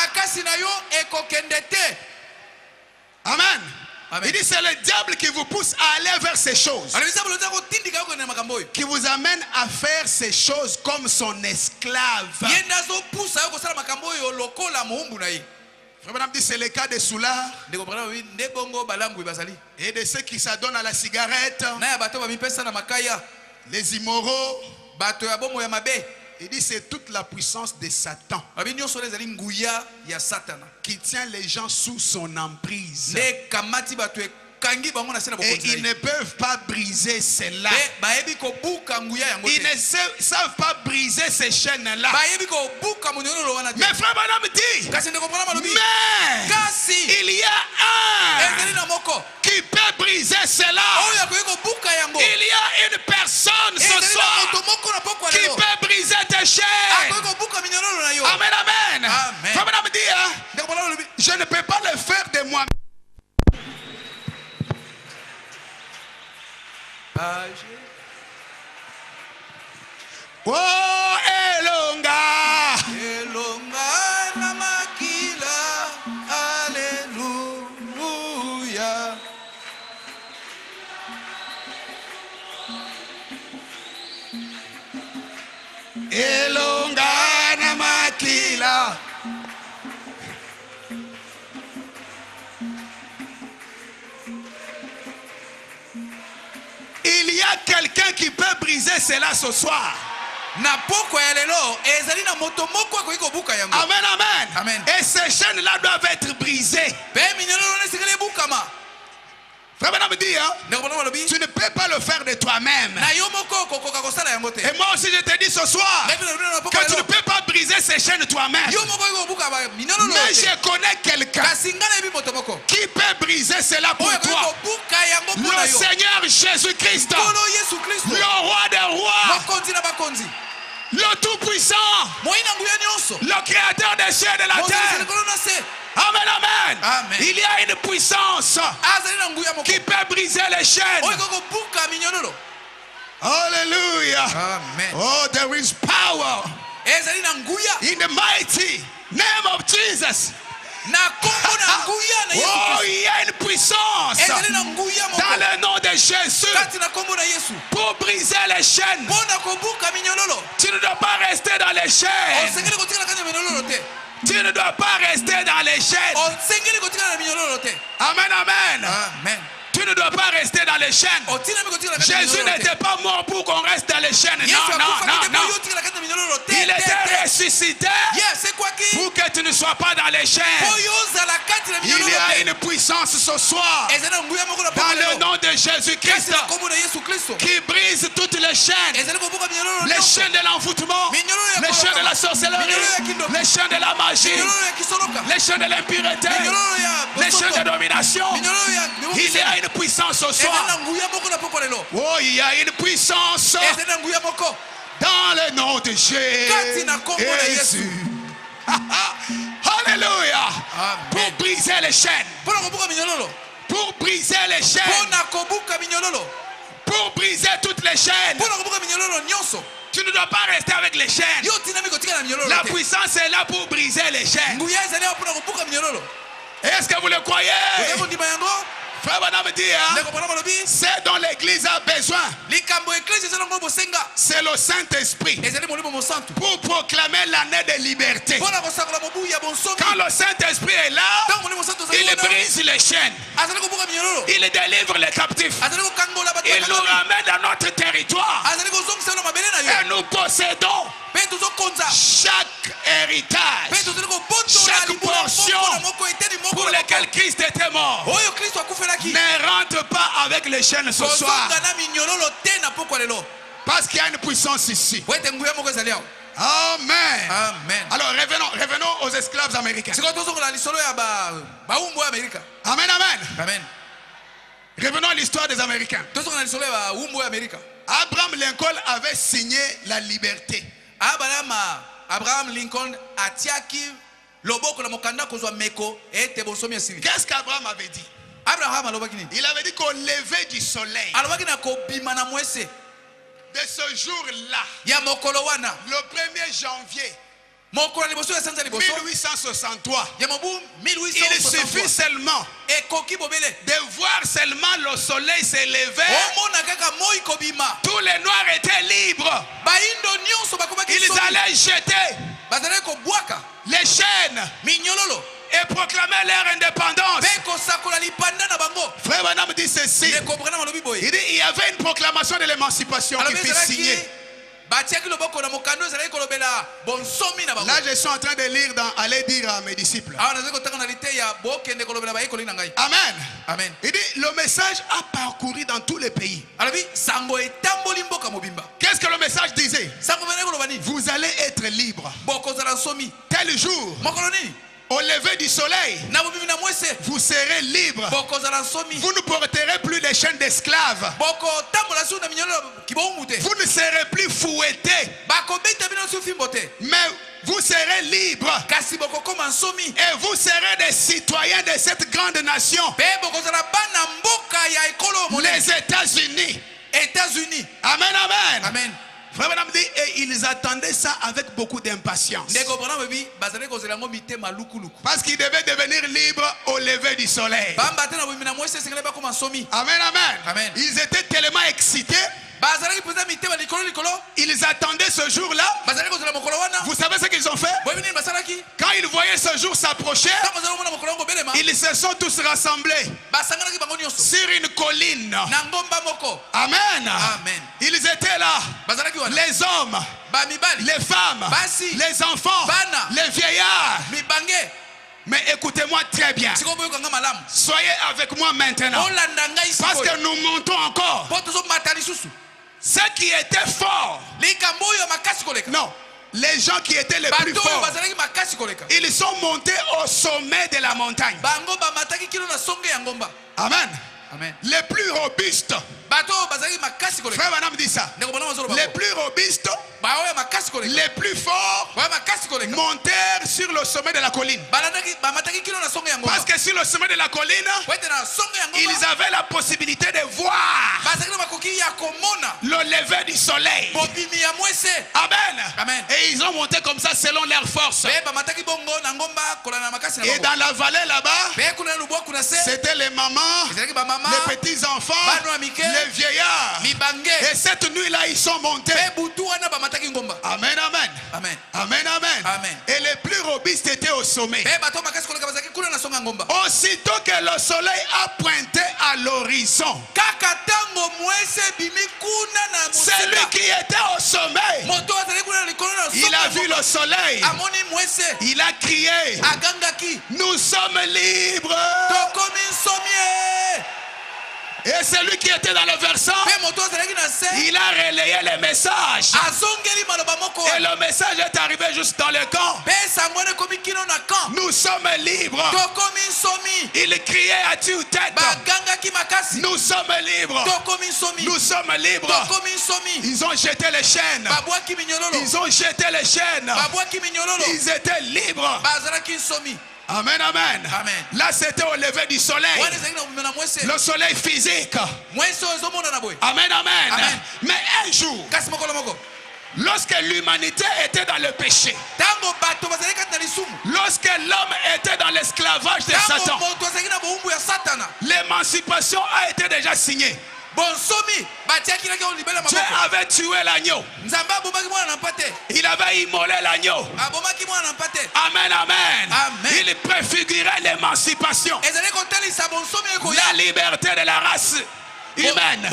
Amen. Amen. Il dit c'est le diable qui vous pousse à aller vers ces choses, qui vous amène à faire ces choses comme son esclave. Frère dit c'est le cas des soulards et de ceux qui s'adonnent à la cigarette, les immoraux. Il dit c'est toute la puissance de Satan qui tient les gens sous son emprise. Et ils ne peuvent pas briser cela. Ils ne savent pas briser ces chaînes-là. Mais frère Branham dit, mais il y a un qui peut briser cela. Il y a une personne ce soir qui peut briser tes chaînes. Amen, amen. Frère Branham dit, je ne peux pas le faire de moi-même. Oh, elonga, elonga na makila, alléluia. Elonga na makila. Il y a quelqu'un qui peut briser cela ce soir. Amen, amen. Amen. Et ces chaînes-là doivent être brisées. Frère Branham dit, tu ne peux pas le faire de toi-même. Et moi aussi je te dis ce soir que tu ne peux pas briser ces chaînes toi-même. Mais je connais quelqu'un qui peut briser cela pour toi. Le Seigneur Jésus-Christ, le roi des rois, le tout-puissant, le créateur des cieux et de la terre. Amen, amen. Amen. Il y a une puissance qui peut briser les chaînes. Hallelujah. Amen. Oh, there is power in the mighty name of Jesus. Oh, il y a une puissance dans le nom de Jésus pour briser les chaînes. Tu ne dois pas rester dans les chaînes. Tu ne dois pas rester dans les chaînes. Amen, amen. Amen. Tu ne dois pas rester dans les chaînes. Jésus n'était pas mort pour qu'on reste dans les chaînes. Non, non, non, non. Il était ressuscité pour que tu ne sois pas dans les chaînes. Il y a une puissance ce soir dans le nom de Jésus-Christ qui brise toutes les chaînes. Les chaînes de l'envoûtement, les chaînes de la sorcellerie, les chaînes de la magie, les chaînes de l'impureté, les chaînes de domination. Il y a une puissance ce soir. Oh, il y a une puissance dans le nom de Jésus. Alléluia. Pour briser les chaînes. Pour briser les chaînes. Pour briser toutes les chaînes. Tu ne dois pas rester avec les chaînes. La puissance est là pour briser les chaînes. Est-ce que vous le croyez? Frère Branham dit, c'est dont l'Église a besoin. C'est le Saint-Esprit pour proclamer l'année de liberté. Quand le Saint-Esprit est là, il brise les chaînes, il délivre les captifs, il nous ramène dans notre territoire et nous possédons chaque héritage, chaque portion pour laquelle Christ était mort. Ne rentre pas avec les chaînes ce soir, parce qu'il y a une puissance ici. Amen. Amen. Alors revenons aux esclaves américains. Amen, amen. Amen. Revenons à l'histoire des Américains. Abraham Lincoln avait signé la liberté. Abraham Lincoln atiaki loboko na mokanda kozwa meko ete bosomi asili. Qu'est-ce qu'Abraham avait dit? Abraham alobaki nini? Il avait dit qu'au lever du soleil alobaki na kobima na mwese de ce jour-là, ya mokolo wana, le 1er janvier mokolo liboso ya sanza liboso 1863, ya mobu il 1863 suffit seulement ekoki bobele de voir seulement le soleil s'élever. omona kaka moi kobima, Tous les noirs étaient libres. baindo nyonso bakomaki Ils allaient jeter bazalaki kobwaka les chaînes minyololo et proclamer leur indépendance. pe kosakola lipanda na bango. Frère Branham dit ceci. Ne comprendre malobi boye. Il dit il y avait une proclamation de l'émancipation qui fut signée. batiaki loboko na mokando ezalaki kolobela bonsomi na bango. Là, je suis en train de lire dans Allez dire à mes disciples. awa nazali kotanga na lite ya bokende kolobela bayekoli na ngai. Amen. Amen. Il dit le message a parcouru dans tous les pays. alobi sango etamboli mboka mobimba. Qu'est-ce que le message disait? sango venaki koloba nini? Vous allez être libre. bokozala nsomi Tel jour, mokolo nini? au lever du soleil, na bobimi na mwese vous serez libre. bokozala nsomi. Vous ne porterez plus les chaînes d'esclaves. bokotambola su na minyololo kiboungu te. Vous ne serez plus fouettés. bakobeta bino su fimbo te. Mais vous serez libre. kasi bokokoma nsomi. Et vous serez des citoyens de cette grande nation, pe bokozala bana mboka ya ekolo monene. les États-Unis. États-Unis. Amen, amen. Amen. Frère Branham dit, et ils attendaient ça avec beaucoup d'impatience. ndeko bona bebi bazali kozela ngo mitema lukuluku. Parce qu'ils devaient devenir libres au lever du soleil. bamba te na bobimi na mwese esengeli bakoma nsomi. Amen, amen. Amen. Ils étaient tellement excités. bazalaki mpenza mitema likolo likolo. Ils attendaient ce jour-là. bazali kozela mokolo wana. Vous savez ce qu'ils ont fait? boyebi nini basalaki? Quand ils voyaient ce jour s'approcher, ntango bazali komona mokolo yango belema. ils se sont tous rassemblés basanganaki bango nyonso sur une colline. na ngomba moko. Amen. Amen. Ils étaient là. bazalaki wana. Les hommes, bamibali. les femmes, Basi. les enfants, Bana. les vieillards. mibange. Mais écoutez-moi très bien. sikoyo boyokanga malamu. Soyez avec moi maintenant. olanda ngai Parce sikoyo. que nous montons encore. po tozomata lisusu. Ceux qui étaient forts, likambo oyo makasi koleka. non, les gens qui étaient les plus bato oyo forts, bazalaki makasi koleka. ils sont montés au sommet de la montagne. bango bamataki kilo na songe ya ngomba. Amen. Amen. Les plus robustes, bato oyo bazalaki makasi koleka. frère Branham dit ça. ndeko bona mazolo Les bango. plus robustes, baoyo makasi koleka. les plus forts baoyo makasi koleka. montèrent sur le sommet de la colline. bamataki kilo na songe ya ngomba. Parce que sur le sommet de la colline, wete na songe ya ils ngomba. avaient la possibilité de voir bazalaki na makoki ya komona le lever du soleil. bobimi ya mwese. Amen. Amen. Et ils ont monté comme ça selon leur force. pe bamataki bongo na ngomba kolana na makasi na Et bango. dans la vallée là-bas, pe kuna na lubwa kuna se. c'était les mamans, ezalaki bamama. les petits-enfants, Bana mike. les vieillards. mibange. Et cette nuit-là, ils sont montés. pe butu wana bamataki ngomba. Amen, amen. Amen. Amen, amen. Amen. Et les plus robustes étaient au sommet. pe bato makasi koleka bazalaki kuna na songe ya ngomba. Aussitôt que le soleil a pointé à l'horizon, kaka tango mwese bimi kuna na celui mosika. qui était au sommet, moto azali kuna na likolo na il a vu le soleil. amoni mwese. Il a crié, agangaki nous sommes libres. tokomi nsomie. Et celui qui était dans le versant, pe moto azalaki na se. il a relayé le message. azongeli maloba moko. Et le message est arrivé juste dans le camp. pe sango wana ekomi kino na camp. Nous sommes libres. tokomi nsomi. Il criait à tue-tête, bagangaki makasi. nous sommes libres. tokomi nsomi. Nous sommes libres. tokomi nsomi. Ils ont jeté les chaînes. babwaki minyololo. Ils ont jeté les chaînes. babwaki minyololo. Ils étaient libres. bazalaki nsomi. Amen, amen. Amen. Là, c'était au lever du soleil. wana ezalaki na bomema na mwese. Le soleil physique. mwese oyo ezomonana boye. Amen, amen. Amen. Mais un jour, kasi mokolo moko Lorsque l'humanité était dans le péché, lorsque l'homme était dans l'esclavage de Satan, l'émancipation a été déjà signée. Dieu avait tué l'agneau. Il avait immolé l'agneau. Amen, amen. Il préfigurait l'émancipation, la liberté de la race humaine.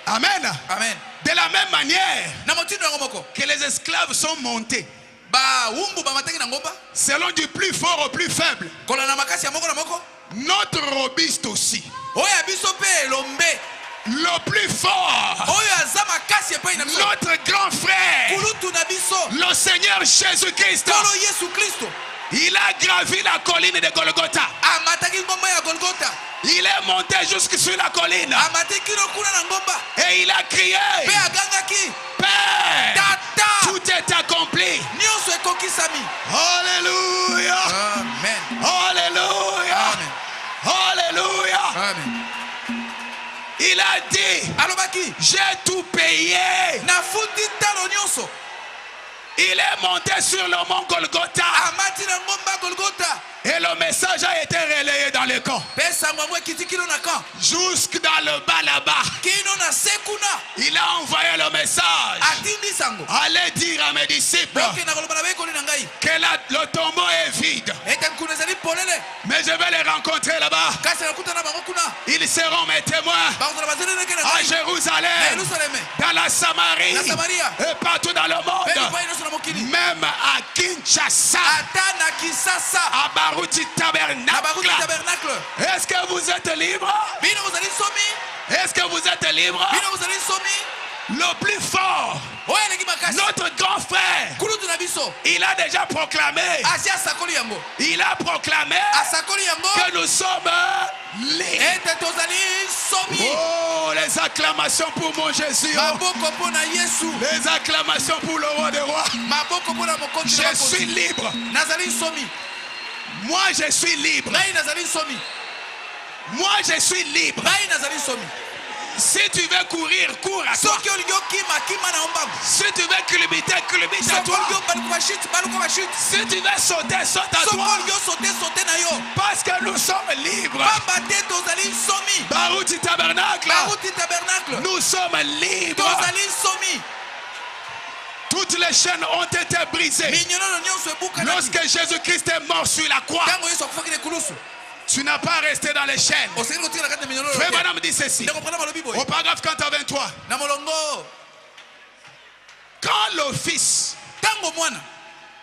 Amen. Amen. De la même manière que les esclaves sont montés selon du plus fort au plus faible, notre robiste aussi, le plus fort, notre grand frère, le Seigneur Jésus-Christ, il a gravi la colline de Golgotha. Il est monté jusque sur la colline et il a crié, Père, tout est accompli. Alléluia. Amen. Alléluia. Amen. Alléluia. Amen. Il a dit, j'ai tout payé. Il est monté sur le mont Golgotha. Et le message a été relayé dans le camp. Jusque dans le bas là-bas. Il a envoyé le message. Allez dire à mes disciples que le tombeau est vide. Mais je vais les rencontrer là-bas. Ils seront mes témoins à Jérusalem, dans la Samarie et partout dans le monde. Même à Kinshasa, à Baruti Tabernacle. Est-ce que vous êtes libre? Est-ce que vous êtes libre? Le plus fort, notre grand frère, il a déjà proclamé. Il a proclamé que nous sommes libres. Oh, les acclamations pour mon Jésus. Les acclamations pour le roi des rois. Je suis libre. Moi je suis libre. Moi je suis libre. Si tu veux courir, cours à toi. Si tu veux culbuter, culbute à toi. Si tu veux sauter, saute à toi. Parce que nous sommes libres. Baruti Tabernacle. Nous sommes libres. Toutes les chaînes ont été brisées. Lorsque Jésus-Christ est mort sur la croix, tu n'as pas resté dans les chaînes. Frère Branham dit ceci au paragraphe 83. Quand le fils,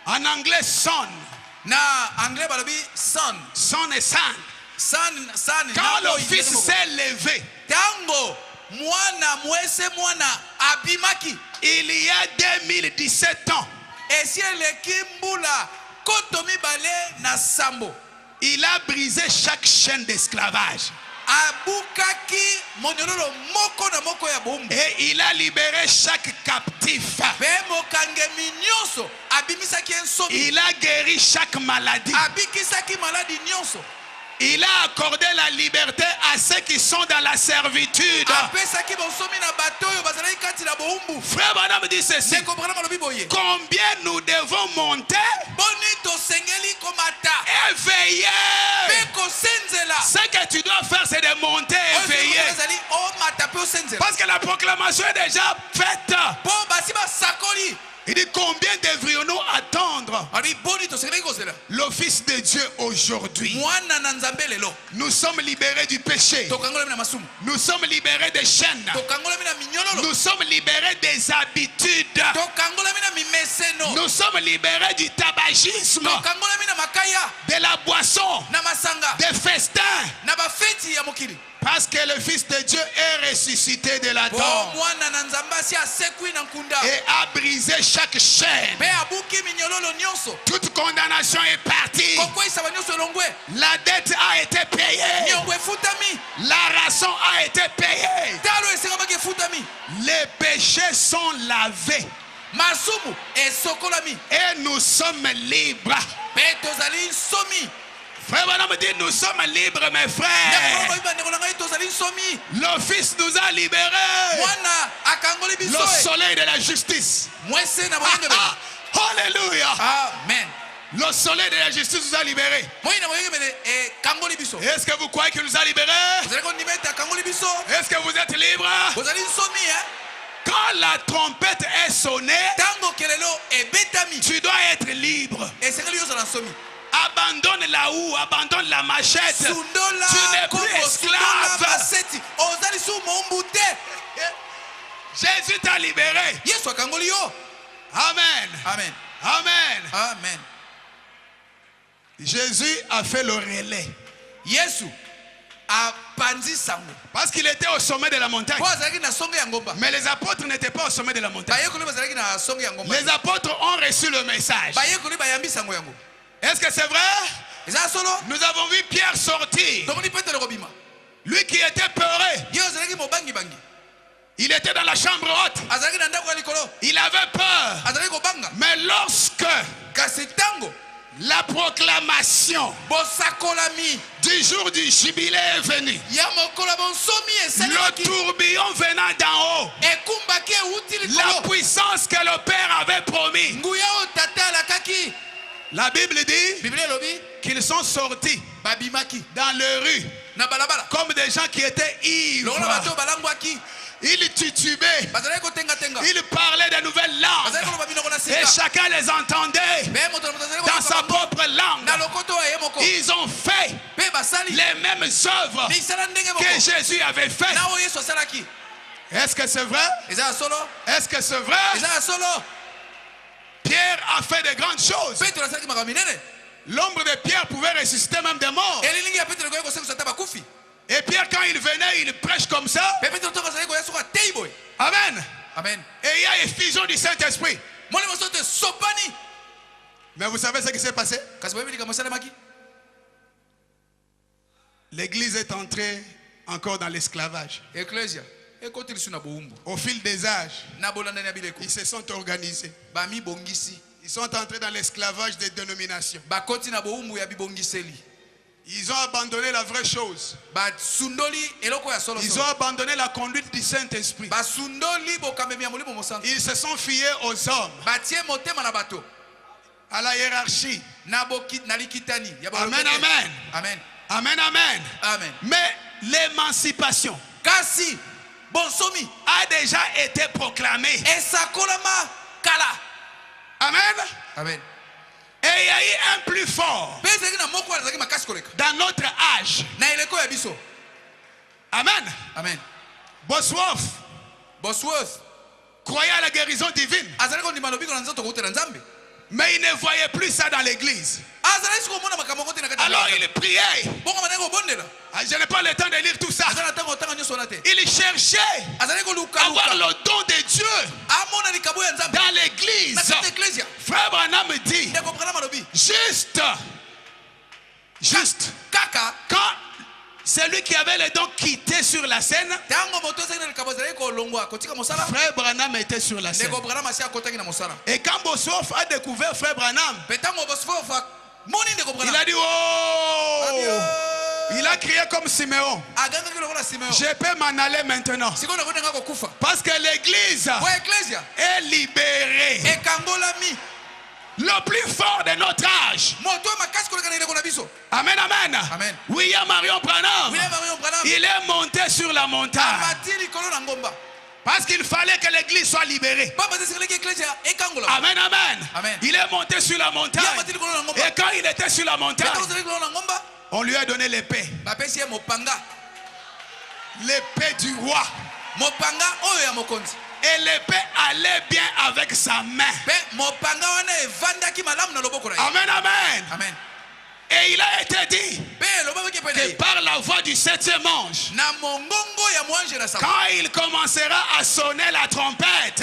en anglais son, son et son, quand le fils s'est levé, il y a 2017 ans, il a brisé chaque chaîne d'esclavage. Et il a libéré chaque captif. Il a guéri chaque maladie. Il a accordé la liberté à ceux qui sont dans la servitude. Frère Branham dit ceci. Combien nous devons monter et veiller. Ce que tu dois faire, c'est de monter et veiller. Parce que la proclamation est déjà faite. Il dit combien devrions-nous attendre le Fils de Dieu aujourd'hui? Nous sommes libérés du péché. Nous sommes libérés des chaînes. Nous sommes libérés des habitudes. Nous sommes libérés du tabagisme, de la boisson, des festins. Parce que le Fils de Dieu est ressuscité de la tombe et a brisé chaque chaîne. Toute condamnation est partie. La dette a été payée. La rançon a été payée. Les péchés sont lavés. Et nous sommes libres. Frère Branham dit, nous sommes libres, mes frères. Le Fils nous a libérés. Le soleil de la justice. Alléluia. Amen. Le soleil de la justice nous a libérés. Est-ce que vous croyez qu'il nous a libérés? Est-ce que vous êtes libres? Quand la trompette est sonnée, tu dois être libre. Abandonne la houe, abandonne la machette. Tu n'es plus esclave. Jésus t'a libéré. Amen. Amen. Amen. Amen. Jésus a fait le relais. Parce qu'il était au sommet de la montagne. Mais les apôtres n'étaient pas au sommet de la montagne. Les apôtres ont reçu le message. Est-ce que c'est vrai? Nous avons vu Pierre sortir. Lui qui était peureux. Il était dans la chambre haute. Il avait peur. Mais lorsque la proclamation du jour du jubilé est venue, le tourbillon venant d'en haut, la puissance que le Père avait promis, la Bible dit qu'ils sont sortis dans les rues comme des gens qui étaient ivres. Ils titubaient. Ils parlaient de nouvelles langues. Et chacun les entendait dans sa propre langue. Ils ont fait les mêmes œuvres que Jésus avait fait. Est-ce que c'est vrai? Est-ce que c'est vrai? Pierre a fait de grandes choses. L'ombre de Pierre pouvait ressusciter même des morts. Et Pierre, quand il venait, il prêche comme ça. Amen. Amen. Et il y a effusion du Saint-Esprit. Mais vous savez ce qui s'est passé? L'église est entrée encore dans l'esclavage. Au fil des âges, ils se sont organisés. Ils sont entrés dans l'esclavage des dénominations. Ils ont abandonné la vraie chose. Ils ont abandonné la conduite du Saint-Esprit. Ils se sont fiés aux hommes, à la hiérarchie. Amen, amen. Amen. Amen, amen. Amen. Mais l'émancipation a déjà été proclamée. Amen. Amen. Et il y a eu un plus fort dans notre âge. Amen. Amen. Bosworth croyait à la guérison divine. Mais il ne voyait plus ça dans l'église. Alors il priait. Je n'ai pas le temps de lire tout ça. Il cherchait à avoir le don de Dieu dans l'église. Frère Branham dit, juste quand celui qui avait le don quittait sur la scène, Frère Branham était sur la scène. Et quand Bosworth a découvert Frère Branham, il a dit, oh, il a crié comme Siméon, je peux m'en aller maintenant. Parce que l'église est libérée. Le plus fort de notre âge. Amen, amen. Amen. William Marion Branham, il est monté sur la montagne. Parce qu'il fallait que l'église soit libérée. Amen, amen. Amen. Il est monté sur la montagne. Et quand il était sur la montagne, on lui a donné l'épée. L'épée du roi. Et l'épée allait bien avec sa main. Amen, amen. Amen. Et il a été dit que par la voix du septième ange, quand il commencera à sonner la trompette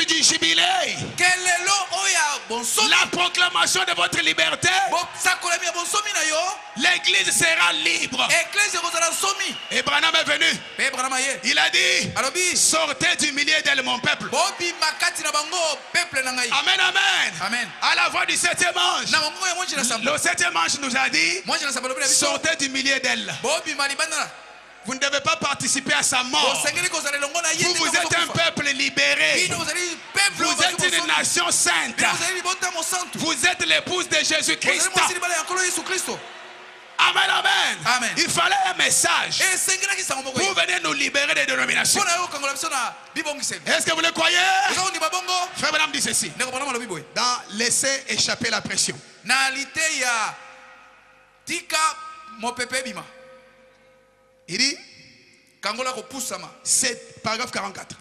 du jubilé, la proclamation de votre liberté, l'église sera libre. Et Branham est venu. Il a dit, sortez du milieu de mon peuple. Amen, amen. À la voix du 7e ange. Le 7e ange nous a dit, sortez du milieu d'elle. Vous ne devez pas participer à sa mort. Vous êtes un peuple libéré. Vous êtes une nation sainte. Vous êtes l'épouse de Jésus-Christ. Amen, amen. Il fallait un message pour venir nous libérer des dénominations. Est-ce que vous le croyez? Frère Branham dit ceci. Dans laisser échapper la pression. Il dit, c'est paragraphe 44.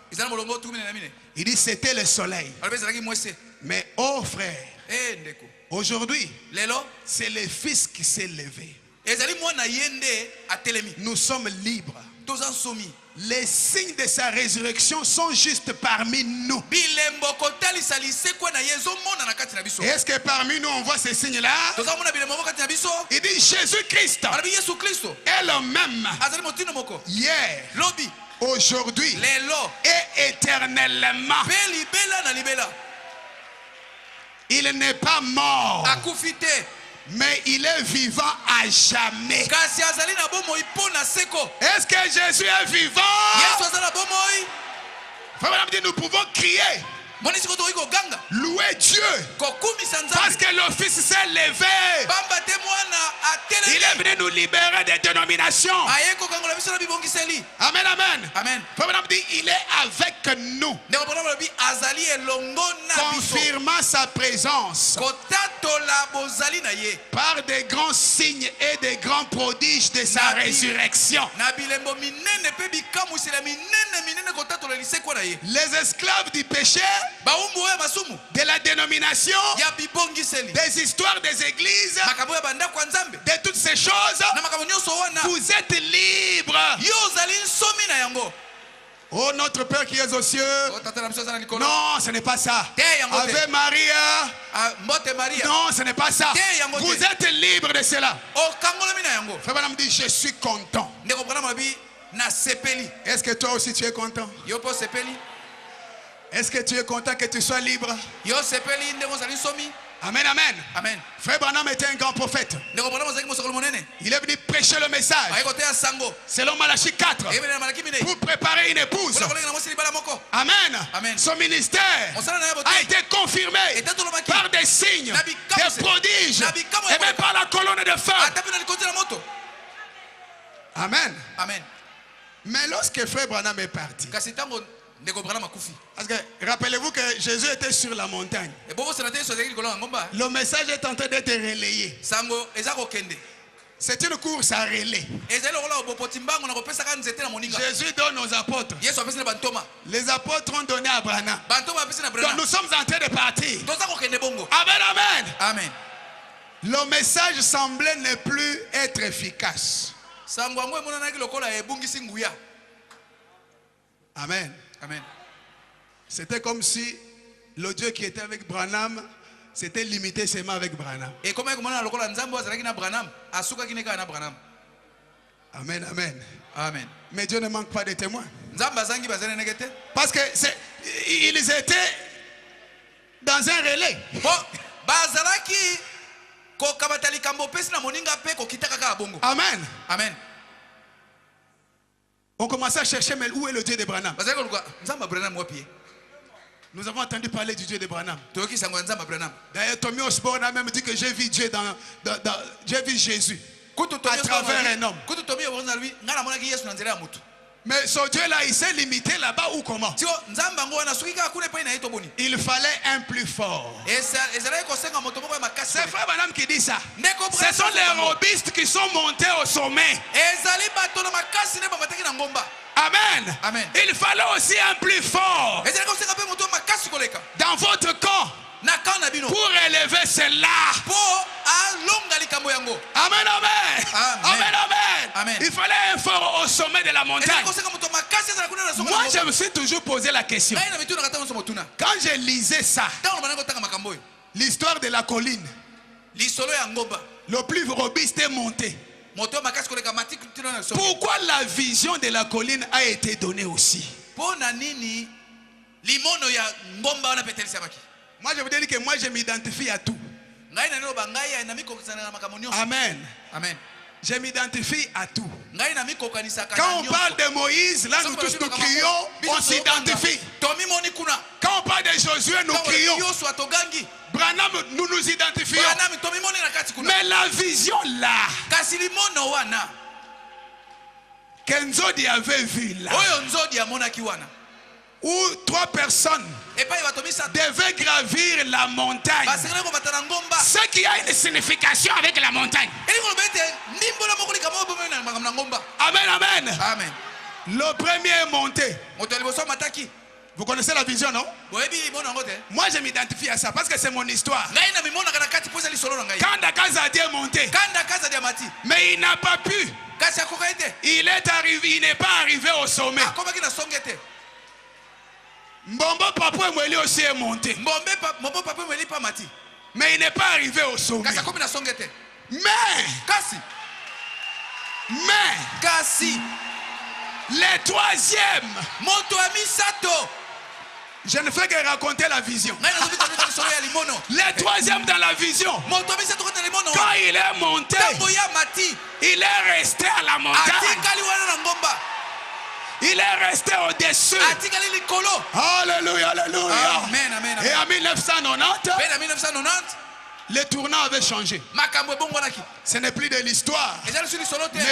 Il dit, c'était le soleil. Mais oh frère, aujourd'hui, c'est le Fils qui s'est levé. Nous sommes libres. Les signes de sa résurrection sont juste parmi nous. Est-ce que parmi nous on voit ces signes-là? Il dit Jésus-Christ est le même hier, aujourd'hui et éternellement. Il n'est pas mort, mais il est vivant à jamais. Est-ce que Jésus est vivant? Nous pouvons crier, louer Dieu, parce que le Fils s'est levé. Il est venu nous libérer des dénominations. Amen, amen. Il est avec nous, confirmant sa présence par des grands signes et des grands prodiges de sa résurrection. Les esclaves du péché, de la dénomination, des histoires des églises, de toutes ces choses, vous êtes libres. Oh notre Père qui es aux cieux. Non, ce n'est pas ça. Ave Maria. Non, ce n'est pas ça. Vous êtes libre de cela. Frère Branham dit, je suis content. Est-ce que toi aussi tu es content? Est-ce que tu es content que tu sois libre? Amen, amen. Amen. Frère Branham était un grand prophète. Il est venu prêcher le message selon Malachie 4 pour préparer une épouse. Amen. Amen. Son ministère a été confirmé par des signes, des prodiges et même par la colonne de feu. Amen. Amen. Mais lorsque Frère Branham est parti, parce que rappelez-vous que Jésus était sur la montagne. Le message est en train d'être relayé. C'est une course à relais. Jésus donne aux apôtres. Les apôtres ont donné à Branham. Donc nous sommes en train de partir. Amen, amen. Amen. Le message semblait ne plus être efficace. Amen. Amen. C'était comme si le Dieu qui était avec Branham s'était limité seulement avec Branham. Amen, amen. Amen. Mais Dieu ne manque pas de témoins. Parce que ils étaient dans un relais. Amen. Amen. On commençait à chercher, mais où est le Dieu de Branham? Nous avons entendu parler du Dieu de Branham. D'ailleurs, Tommy Osborne a même dit que j'ai vu Dieu j'ai vu Jésus à travers un homme. Mais ce Dieu-là, il s'est limité là-bas ou comment? Il fallait un plus fort. C'est Frère Branham qui dit ça. Ce sont les robistes qui sont montés au sommet. Amen. Amen. Il fallait aussi un plus fort dans votre camp pour élever cela. Amen, amen. Amen, amen. Il fallait un fort au sommet de la montagne. Moi, je me suis toujours posé la question. Quand je lisais ça, L'histoire de la colline. Le plus robuste est monté. Pourquoi la vision de la colline a été donnée aussi? Moi, je vous dis que moi, je m'identifie à tout. Amen. Amen. Je m'identifie à tout. Quand on parle de Moïse, là nous tous nous crions, on s'identifie. Quand on parle de Josué, nous crions. Branham, nous nous identifions. Mais la vision là, qu'Nzodi avait vu là, où 3 personnes devaient gravir la montagne. Ce qui a une signification avec la montagne. Amen, amen. Amen. Le premier est monté. Vous connaissez la vision, non? Moi, je m'identifie à ça parce que c'est mon histoire. Quand Dakazadi est monté, mais il n'a pas pu. Il est arrivé, il n'est pas arrivé au sommet. Mbombo Papa Mweli aussi est monté. Mais il n'est pas arrivé au sommet. Mais les troisièmes, je ne fais que raconter la vision. Les troisièmes dans la vision, quand il est monté, il est resté à la montagne. Il est resté au-dessus. Alléluia, alléluia. Amen, amen, amen. Et en 1990, le tournant avait changé. Ce n'est plus de l'histoire, mais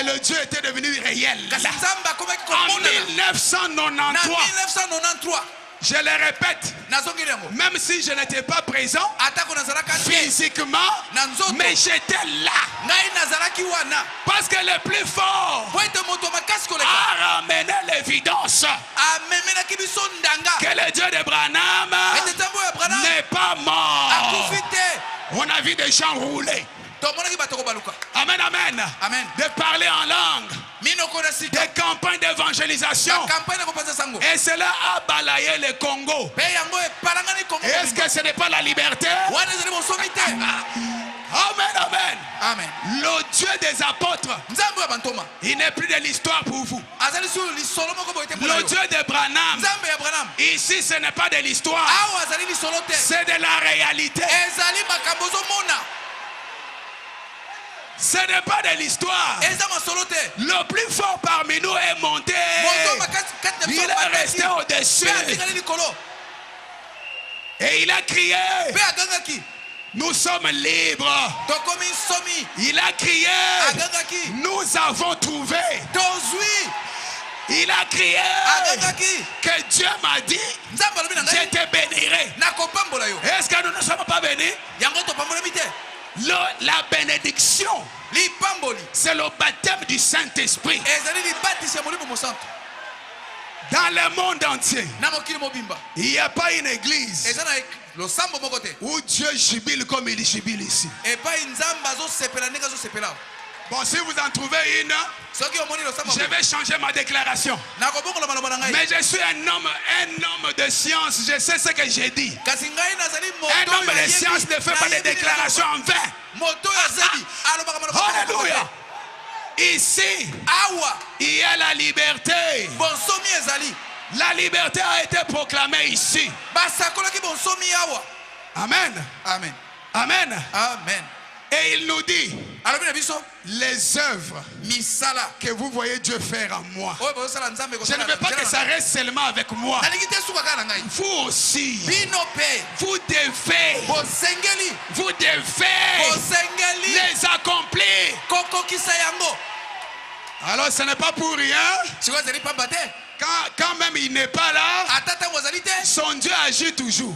le Dieu était devenu réel. En 1993, je le répète, même si je n'étais pas présent physiquement, mais j'étais là. Parce que le plus fort a ramené l'évidence que le Dieu de Branham n'est pas mort. On a vu des gens rouler. Amen, amen. Amen. De parler en langue. Des campagnes d'évangélisation. Et cela a balayé le Congo. Est-ce que ce n'est pas la liberté? Amen, amen. Amen. Le Dieu des apôtres, il n'est plus de l'histoire pour vous. Le Dieu de Branham, ici ce n'est pas de l'histoire, c'est de la réalité. Ce n'est pas de l'histoire. Le plus fort parmi nous est monté. Il est resté au-dessus. Et il a crié: nous sommes libres. Il a crié: nous avons trouvé. Il a crié que Dieu m'a dit: je te bénirai. Est-ce que nous ne sommes pas bénis? La bénédiction, c'est le baptême du Saint-Esprit. Dans le monde entier, il n'y a pas une église où Dieu jubile comme il jubile ici. Bon, si vous en trouvez une, je vais changer ma déclaration. Mais je suis un homme de science. Je sais ce que j'ai dit. Un homme de science ne fait pas de déclarations en vain. Alléluia. Ici, il y a la liberté. La liberté a été proclamée ici. Amen. Amen. Amen. Amen. Et il nous dit: les œuvres que vous voyez Dieu faire en moi, je ne veux pas que ça reste seulement avec moi. Vous aussi, vous devez les accomplir. Alors ce n'est pas pour rien. Quand même il n'est pas là, son Dieu agit toujours.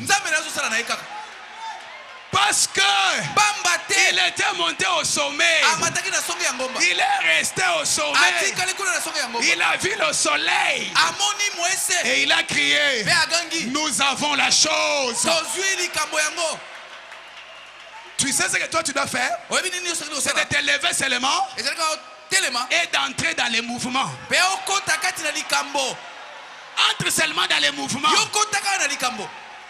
Parce que il était monté au sommet, il est resté au sommet, il a vu le soleil et il a crié: nous avons la chose. Tu sais ce que toi tu dois faire? C'est de te lever seulement et d'entrer dans les mouvements. Entre seulement dans les mouvements.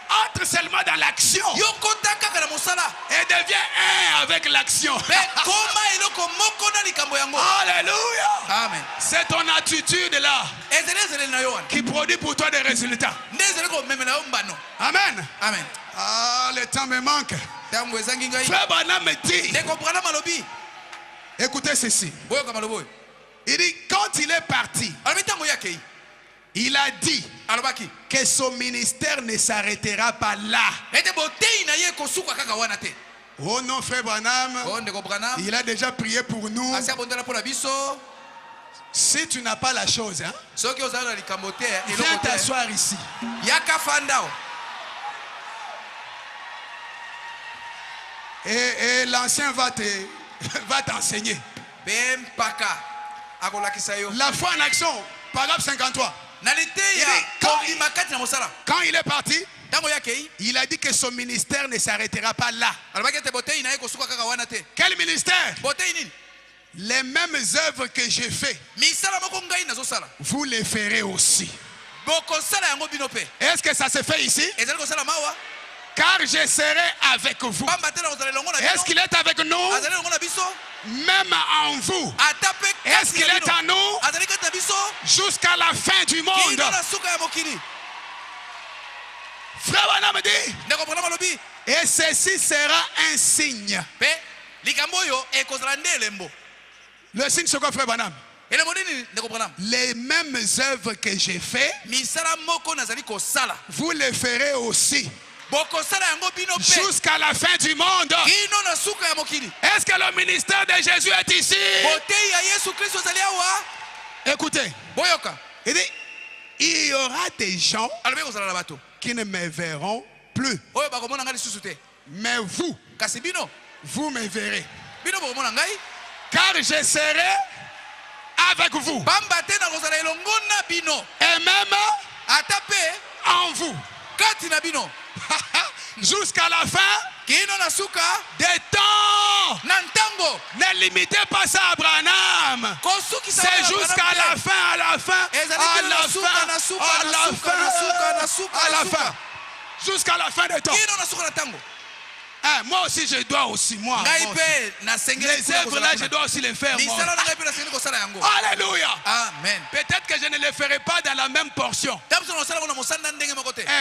entre seulement dans l'action et devient un avec l'action. Alléluia. Amen. C'est ton attitude là qui produit pour toi des résultats. Amen. Amen. Ah, le temps me manque. Frère Branham me dit, écoutez ceci. Il dit, quand il est parti, il a dit que son ministère ne s'arrêtera pas là. Oh non, frère Branham, il a déjà prié pour nous. Si tu n'as pas la chose, hein, viens t'asseoir ici. Et l'ancien va t'enseigner. La foi en action, paragraphe 53. Quand il est parti, il a dit que son ministère ne s'arrêtera pas là. Quel ministère? Les mêmes œuvres que j'ai fait, vous les ferez aussi. Est-ce que ça se fait ici? Car je serai avec vous. Est-ce qu'il est avec nous? Même en vous. Est-ce qu'il est en nous? Jusqu'à la fin du monde. Frère Branham dit, et ceci sera un signe. Le signe c'est quoi, frère Branham? Les mêmes œuvres que j'ai fait, vous les ferez aussi. Jusqu'à la fin du monde. Est-ce que le ministère de Jésus est ici? Écoutez, il dit, il y aura des gens qui ne me verront plus. Mais vous, vous me verrez. Car je serai avec vous. Et même en vous. Jusqu'à la fin des temps. Ne limitez pas ça à Branham. C'est jusqu'à la fin, à la fin, à la fin, à la fin. Jusqu'à la fin des temps. Moi aussi je dois aussi, moi. Les œuvres là je dois aussi les faire, moi. Alléluia. Amen. Peut-être que je ne les ferai pas dans la même portion.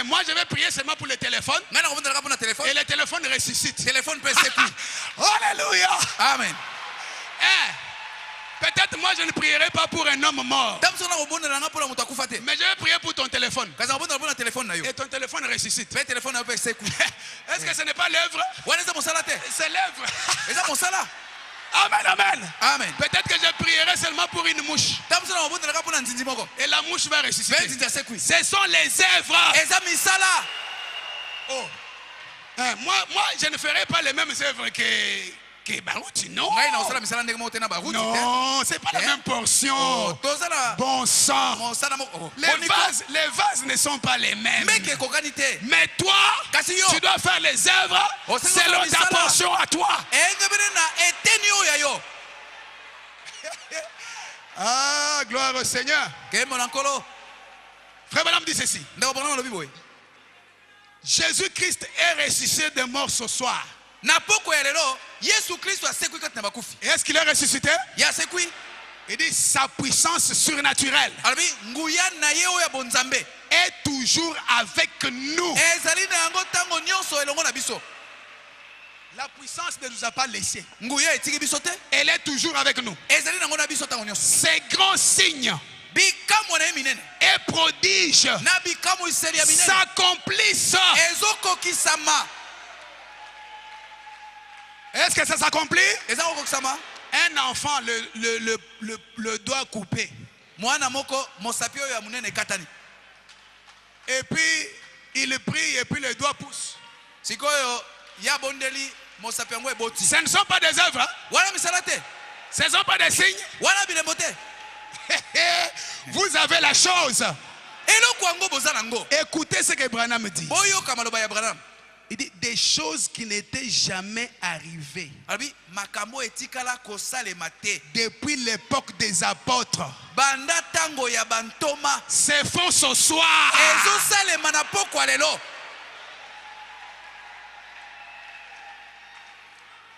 Moi je vais prier seulement pour le téléphone. Et le téléphone ressuscite. Alléluia. Amen. Peut-être moi je ne prierai pas pour un homme mort. Mais je vais prier pour ton téléphone. Et ton téléphone ressuscite. Est-ce que ce n'est pas l'œuvre? C'est l'œuvre. Amen, amen. Amen. Peut-être que je prierai seulement pour une mouche. Et la mouche va ressusciter. Ce sont les œuvres. Oh. Moi, je ne ferai pas les mêmes œuvres que Baruti, non. Non, c'est pas la même portion. Bon sang. Les vases ne sont pas les mêmes. Mais toi, tu dois faire les œuvres selon ta portion à toi. Ah, gloire au Seigneur. Frère Branham dit ceci. Jésus-Christ est ressuscité des morts ce soir. Est-ce qu'il est ressuscité? Il dit sa puissance surnaturelle est toujours avec nous. La puissance ne nous a pas laissés. Elle est toujours avec nous. Ces grands signes et prodiges s'accomplissent. Est-ce que ça s'accomplit? Un enfant, le doigt coupé. Et puis, il prie et puis le doigt pousse. Ce ne sont pas des œuvres. Ce ne sont pas des signes. Vous avez la chose. Écoutez ce que Branham dit. Il dit des choses qui n'étaient jamais arrivées depuis l'époque des apôtres se font ce soir.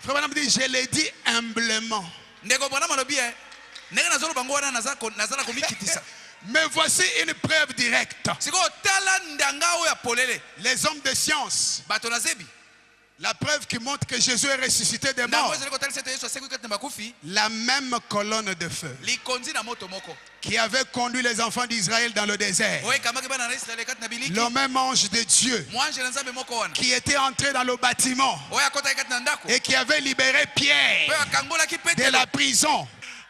Frère Branham dit, je l'ai dit humblement. Mais voici une preuve directe. Les hommes de science, la preuve qui montre que Jésus est ressuscité des morts, la même colonne de feu qui avait conduit les enfants d'Israël dans le désert, le même ange de Dieu qui était entré dans le bâtiment et qui avait libéré Pierre de la prison.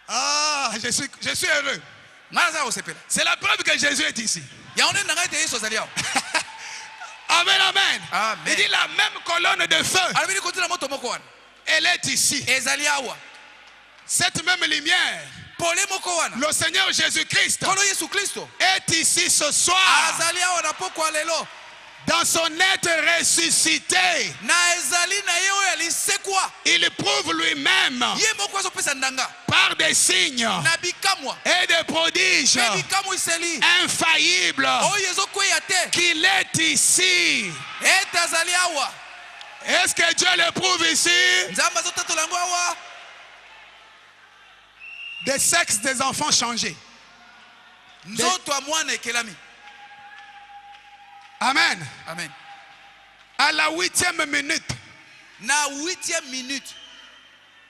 Ah, je suis heureux. C'est la preuve que Jésus est ici. Amen, amen. Il dit la même colonne de feu. Elle est ici. Cette même lumière, le Seigneur Jésus-Christ est ici ce soir. Dans son être ressuscité, il prouve lui-même par des signes et des prodiges infaillibles qu'il est ici. Est-ce que Dieu le prouve ici? Des sexes des enfants changés. Amen. Amen. À la 8e minute,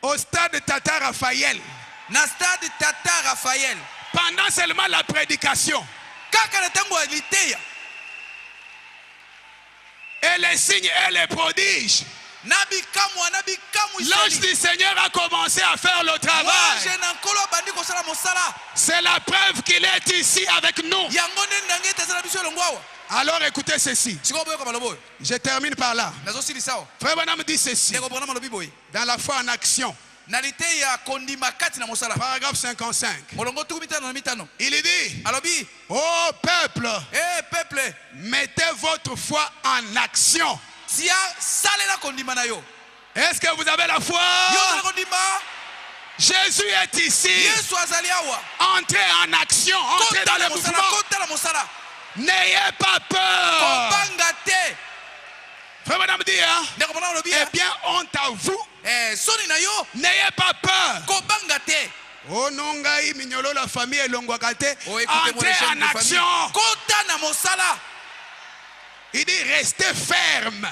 au stade Tata Raphaël, pendant seulement la prédication, et les signes et les prodiges, l'ange du Seigneur a commencé à faire le travail. C'est la preuve qu'il est ici avec nous. Alors écoutez ceci. Je termine par là. Frère Branham dit ceci. Dans la foi en action. Paragraphe 55. Il dit: ô peuple, mettez votre foi en action. Est-ce que vous avez la foi? Jésus est ici. Entrez en action. Entrez dans le mouvement. N'ayez pas peur. Frère Madame dit, eh bien, honte à vous. N'ayez pas peur. Oh non, mignolo la famille et l'ongwakate. Entrez en action. Il dit restez ferme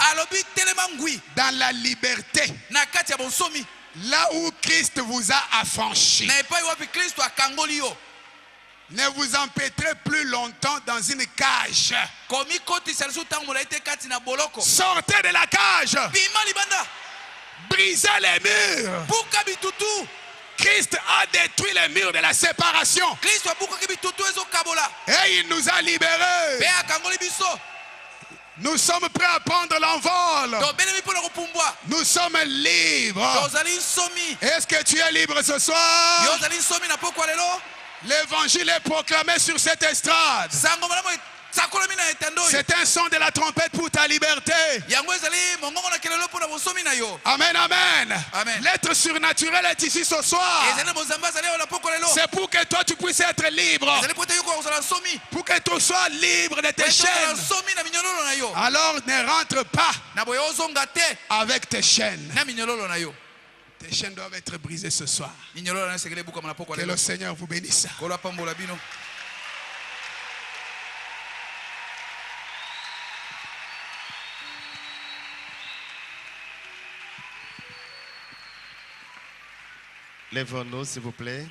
dans la liberté. Là où Christ vous a affranchi. Ne vous empêtrez plus longtemps dans une cage. Sortez de la cage. Brisez les murs. Christ a détruit les murs de la séparation. Et il nous a libérés. Nous sommes prêts à prendre l'envol. Nous sommes libres. Est-ce que tu es libre ce soir? L'évangile est proclamé sur cette estrade. C'est un son de la trompette pour ta liberté. Amen, amen. L'être surnaturel est ici ce soir. C'est pour que toi tu puisses être libre. Pour que tu sois libre de tes chaînes. Alors ne rentre pas avec tes chaînes. Tes chaînes doivent être brisées ce soir. Que le Seigneur vous bénisse. Lèvons-nous, s'il vous plaît,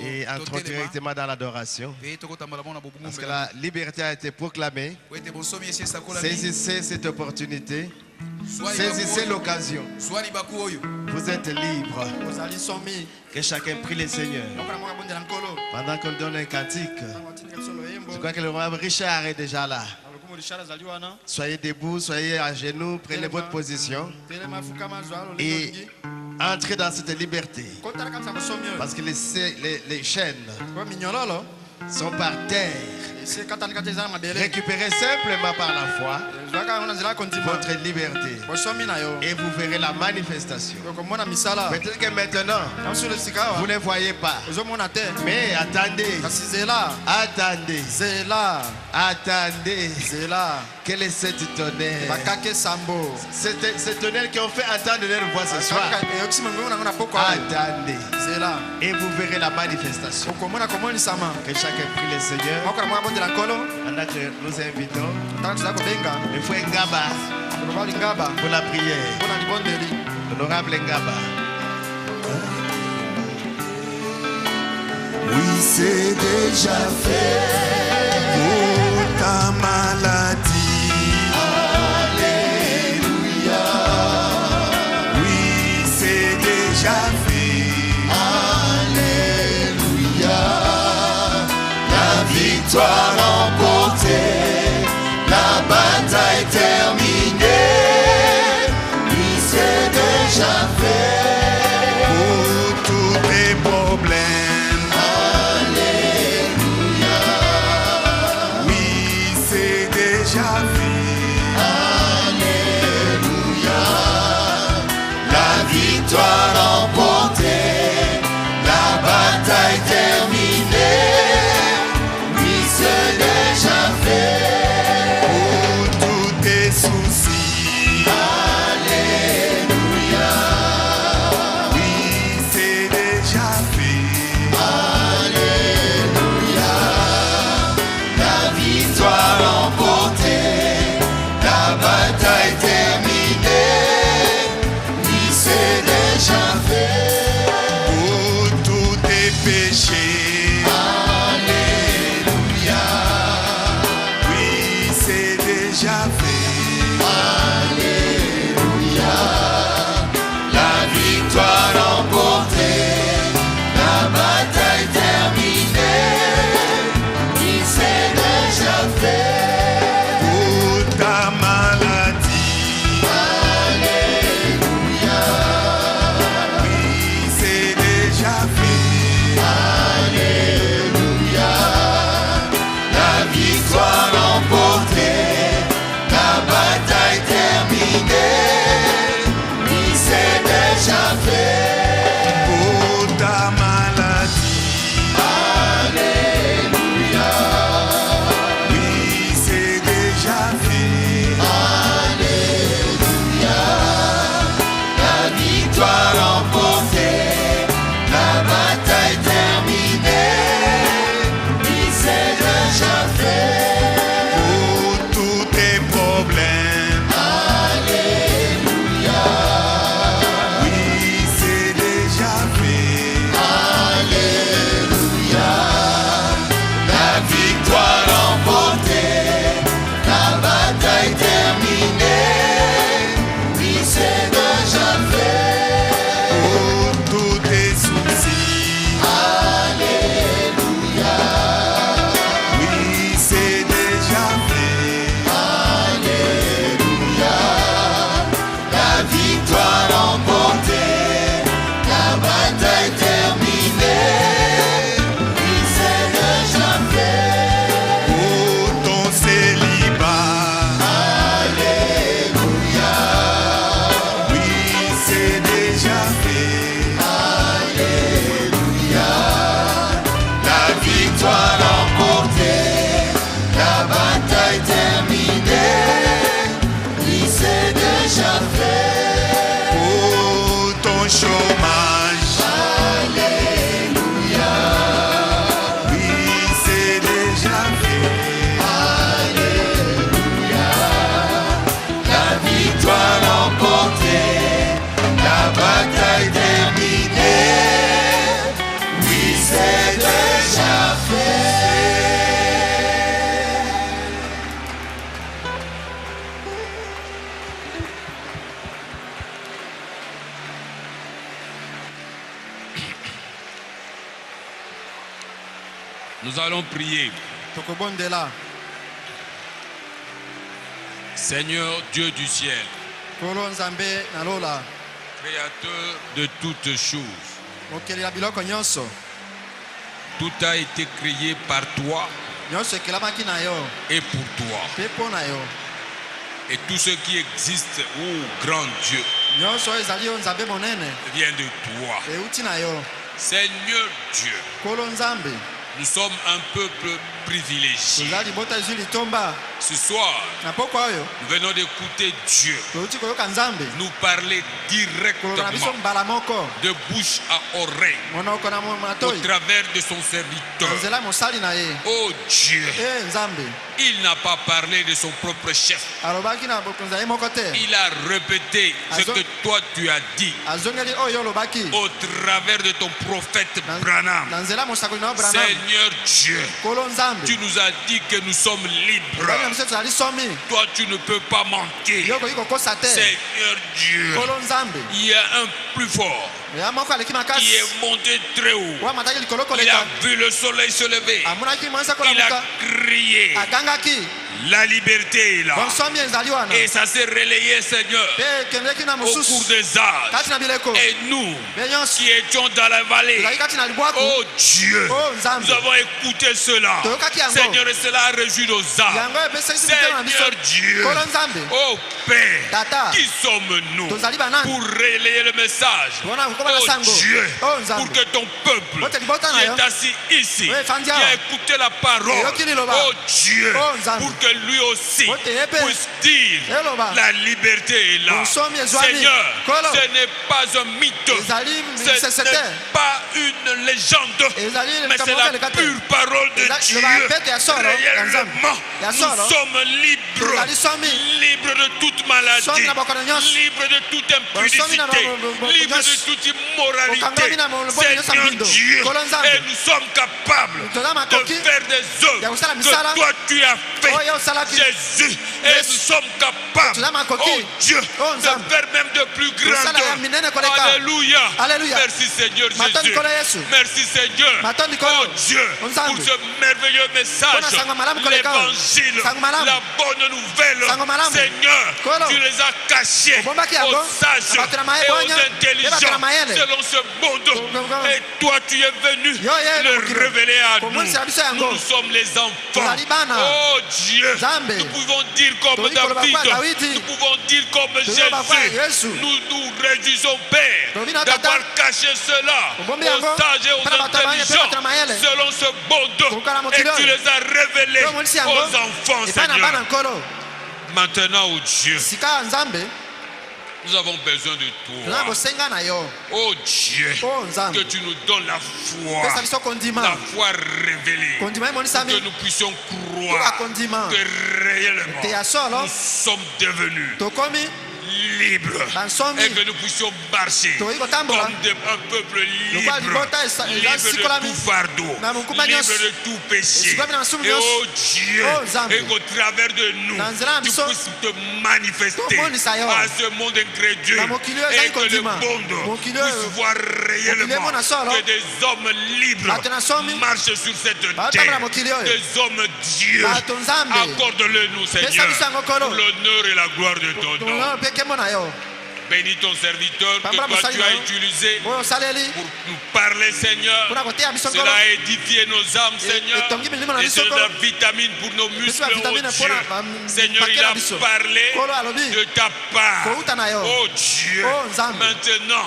et entrons directement dans l'adoration. Parce que la liberté a été proclamée. Saisissez cette opportunité. Saisissez l'occasion. Vous êtes libres. Que chacun prie le Seigneur. Pendant qu'on donne un cantique, je crois que le roi Richard est déjà là. Soyez debout, soyez à genoux, prenez votre position et entrez dans cette liberté. Parce que les chaînes sont par terre. Récupérez simplement par la foi. votre liberté. Et vous verrez la manifestation. Peut-être que maintenant, vous ne voyez pas. Mais attendez. Attendez. Attendez. Quel est cette tonnerre? Ce tonnerre qui ont fait entendre leur voix ce soir. Attendez. Et vous verrez la manifestation. Que chacun prie le Seigneur. Pendant que nous invitons le frère Ngaba pour la prière. L'honorable Ngaba. Oui, c'est déjà fait pour ta maladie. Alléluia. Oui, c'est déjà fait. Alléluia. La victoire remportée, la bataille terminée. Oui, c'est déjà fait pour tous tes problèmes. Victoire remportée, la bataille terminée. Oui, c'est déjà fait pour tous tes soucis. Alléluia. Oui, c'est déjà fait. Alléluia. La victoire remportée, la bataille terminée. Déjà fait pour tous tes péchés. Alléluia. Oui, c'est déjà fait. Alléluia. La victoire remportée, la bataille terminée. Oui, c'est déjà fait pour ta maladie. Pour ta maladie. Alléluia. Oui, c'est déjà fait. Alléluia. La victoire remportée, la bataille terminée. Oui, c'est déjà fait pour tous tes problèmes. Alléluia. Nous allons prier. Seigneur Dieu du ciel, créateur de toutes choses, tout a été créé par toi et pour toi. Et tout ce qui existe, oh grand Dieu, vient de toi. Seigneur Dieu, nous sommes un peuple privilégié. Ce soir, nous venons d'écouter Dieu nous parler directement de bouche à oreille au travers de son serviteur. Oh Dieu, il n'a pas parlé de son propre chef. Il a répété ce que toi tu as dit au travers de ton prophète Branham. Seigneur Dieu, tu nous as dit que nous sommes libres. Toi tu ne peux pas manquer. Seigneur Dieu, il y a un plus fort qui est monté très haut. Il a vu le soleil se lever. Il a crié. La liberté est là. Et ça s'est relayé, Seigneur, au cours des âges. Et nous qui étions dans la vallée, oh Dieu, nous avons écouté cela. Seigneur, et cela a réjoui nos âmes. Seigneur Dieu, oh Père, qui sommes-nous pour relayer le message? Oh Dieu, pour que ton peuple qui est assis ici, qui a écouté la parole, oh Dieu, pour que lui aussi puisse dire la liberté est là. Seigneur, ce n'est pas un mythe, ce n'est pas une légende, mais c'est la pure parole de Dieu. Réellement, nous sommes libres, libres de toute maladie, libres de toute impudicité, libres de toute immoralité. Seigneur Dieu, et nous sommes capables de faire des œuvres que toi tu as fait, Jésus, et nous sommes capables, oh Dieu, de faire même de plus grandes œuvres. Alléluia. Merci Seigneur Jésus. Merci Seigneur, oh Dieu, pour ce merveilleux message, l'évangile, la bonne nouvelle. Seigneur, tu les as cachés aux sages et aux intelligents selon ce monde. Et toi tu es venu le révéler à nous. Nous sommes les enfants. Oh Dieu, nous pouvons dire comme David, nous pouvons dire comme Jésus. Nous nous réjouissons, Père, d'avoir caché cela aux sages et aux intelligents selon ce monde. Et tu les as révélés aux enfants, Seigneur. Maintenant, oh Dieu, nous avons besoin de toi. Oh Dieu, que tu nous donnes la foi révélée, que nous puissions croire que réellement nous sommes devenus libres et que nous puissions marcher comme un peuple libre, libre de tout fardeau, libre de tout péché. Et oh Dieu, et qu'au travers de nous, tu puisses te manifester à ce monde incrédule et que le monde puisse voir réellement que des hommes libres marchent sur cette terre. Des hommes Dieu, accorde-le nous, Seigneur, pour l'honneur et la gloire de ton nom. Bénis ton serviteur que toi tu as utilisé pour nous parler, Seigneur. Cela a édifié nos âmes, Seigneur. Et c'est de la vitamine pour nos muscles, oh Dieu. Seigneur, il a parlé de ta part. Oh Dieu, maintenant,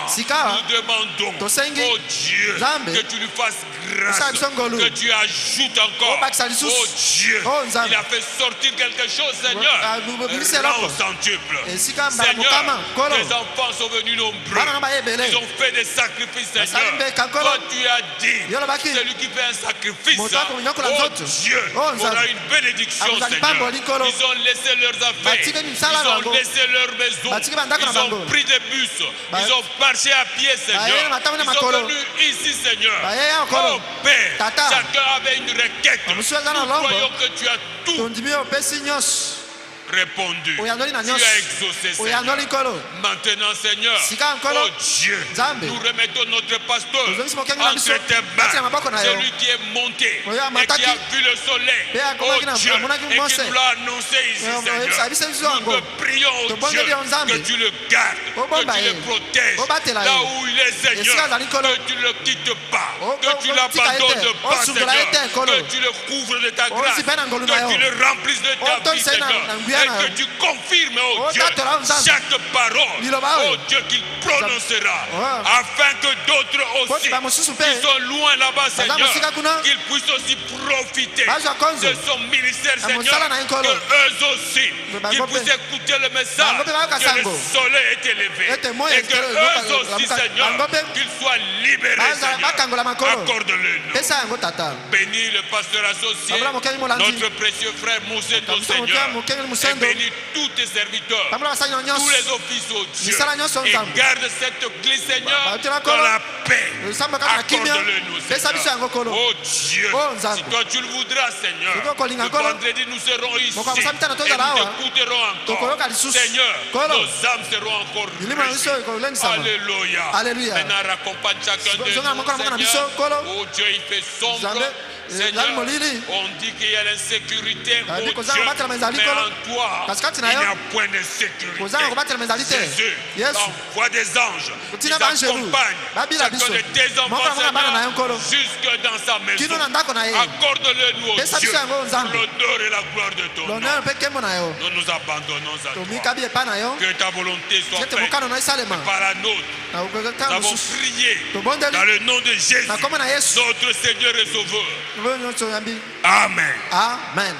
nous demandons, oh Dieu, que tu lui fasses grâce, que tu ajoutes encore. Oh Dieu, il a fait sortir quelque chose, Seigneur. Rends au centuple. Seigneur, les enfants sont venus nombreux. Ils ont fait des sacrifices, Seigneur. Toi, tu as dit, celui qui fait un sacrifice, oh Dieu, aura une bénédiction, Seigneur. Ils ont laissé leurs affaires, ils ont laissé leur maison, ils ont pris des bus, ils ont marché à pied, Seigneur. Ils sont venus ici, Seigneur. Oh Père, chacun avait une requête. Nous croyons que tu as tout répondu. Tu as exaucé, Seigneur. Maintenant, Seigneur, oh Dieu, nous remettons notre pasteur entre tes mains. Celui qui est monté et qui a vu le soleil, oh Dieu, et qui nous l'a annoncé ici, Seigneur. Nous te prions, oh Dieu, que tu le gardes, que tu le protèges. Là où il est, Seigneur, que tu ne le quittes pas, que tu l'abandonnes pas, Seigneur, que tu le couvres de ta grâce, que tu le remplisses de ta vie, Seigneur. que tu confirmes, oh Dieu, chaque parole, oh Dieu, qu'il prononcera, afin que d'autres aussi, qui sont loin là-bas, Seigneur, qu'ils puissent aussi profiter de son ministère, Seigneur, que eux aussi, qu'ils puissent écouter le message, que le soleil est élevé, et que eux aussi, Seigneur, qu'ils soient libérés, Seigneur. Accorde-le-nous. Bénis le pasteur associé, notre précieux frère Moussendo, Seigneur, et bénis tous tes serviteurs, tous les offices, oh Dieu, et garde cette église, Seigneur, dans la paix. Accorde-le-nous, Seigneur. Oh Dieu, si toi tu le voudras, Seigneur, le vendredi nous serons ici et nous t'écouterons encore. Seigneur, nos âmes seront encore riches. Alléluia. Maintenant, raccompagne chacun de nous, Seigneur. Oh Dieu, il fait sombre. Seigneur, on dit qu'il y a l'insécurité, oh Dieu, mais en toi, il n'y a point d'insécurité. Jésus, envoie des anges qui accompagnent chacun de tes enfants, Seigneur, jusque dans sa maison. Accorde-le nous, oh Dieu, l'honneur et la gloire de ton nom. Nous nous abandonnons à toi. Que ta volonté soit faite et par la nôtre. Nous avons prié dans le nom de Jésus, notre Seigneur et Sauveur. Amen. Amen.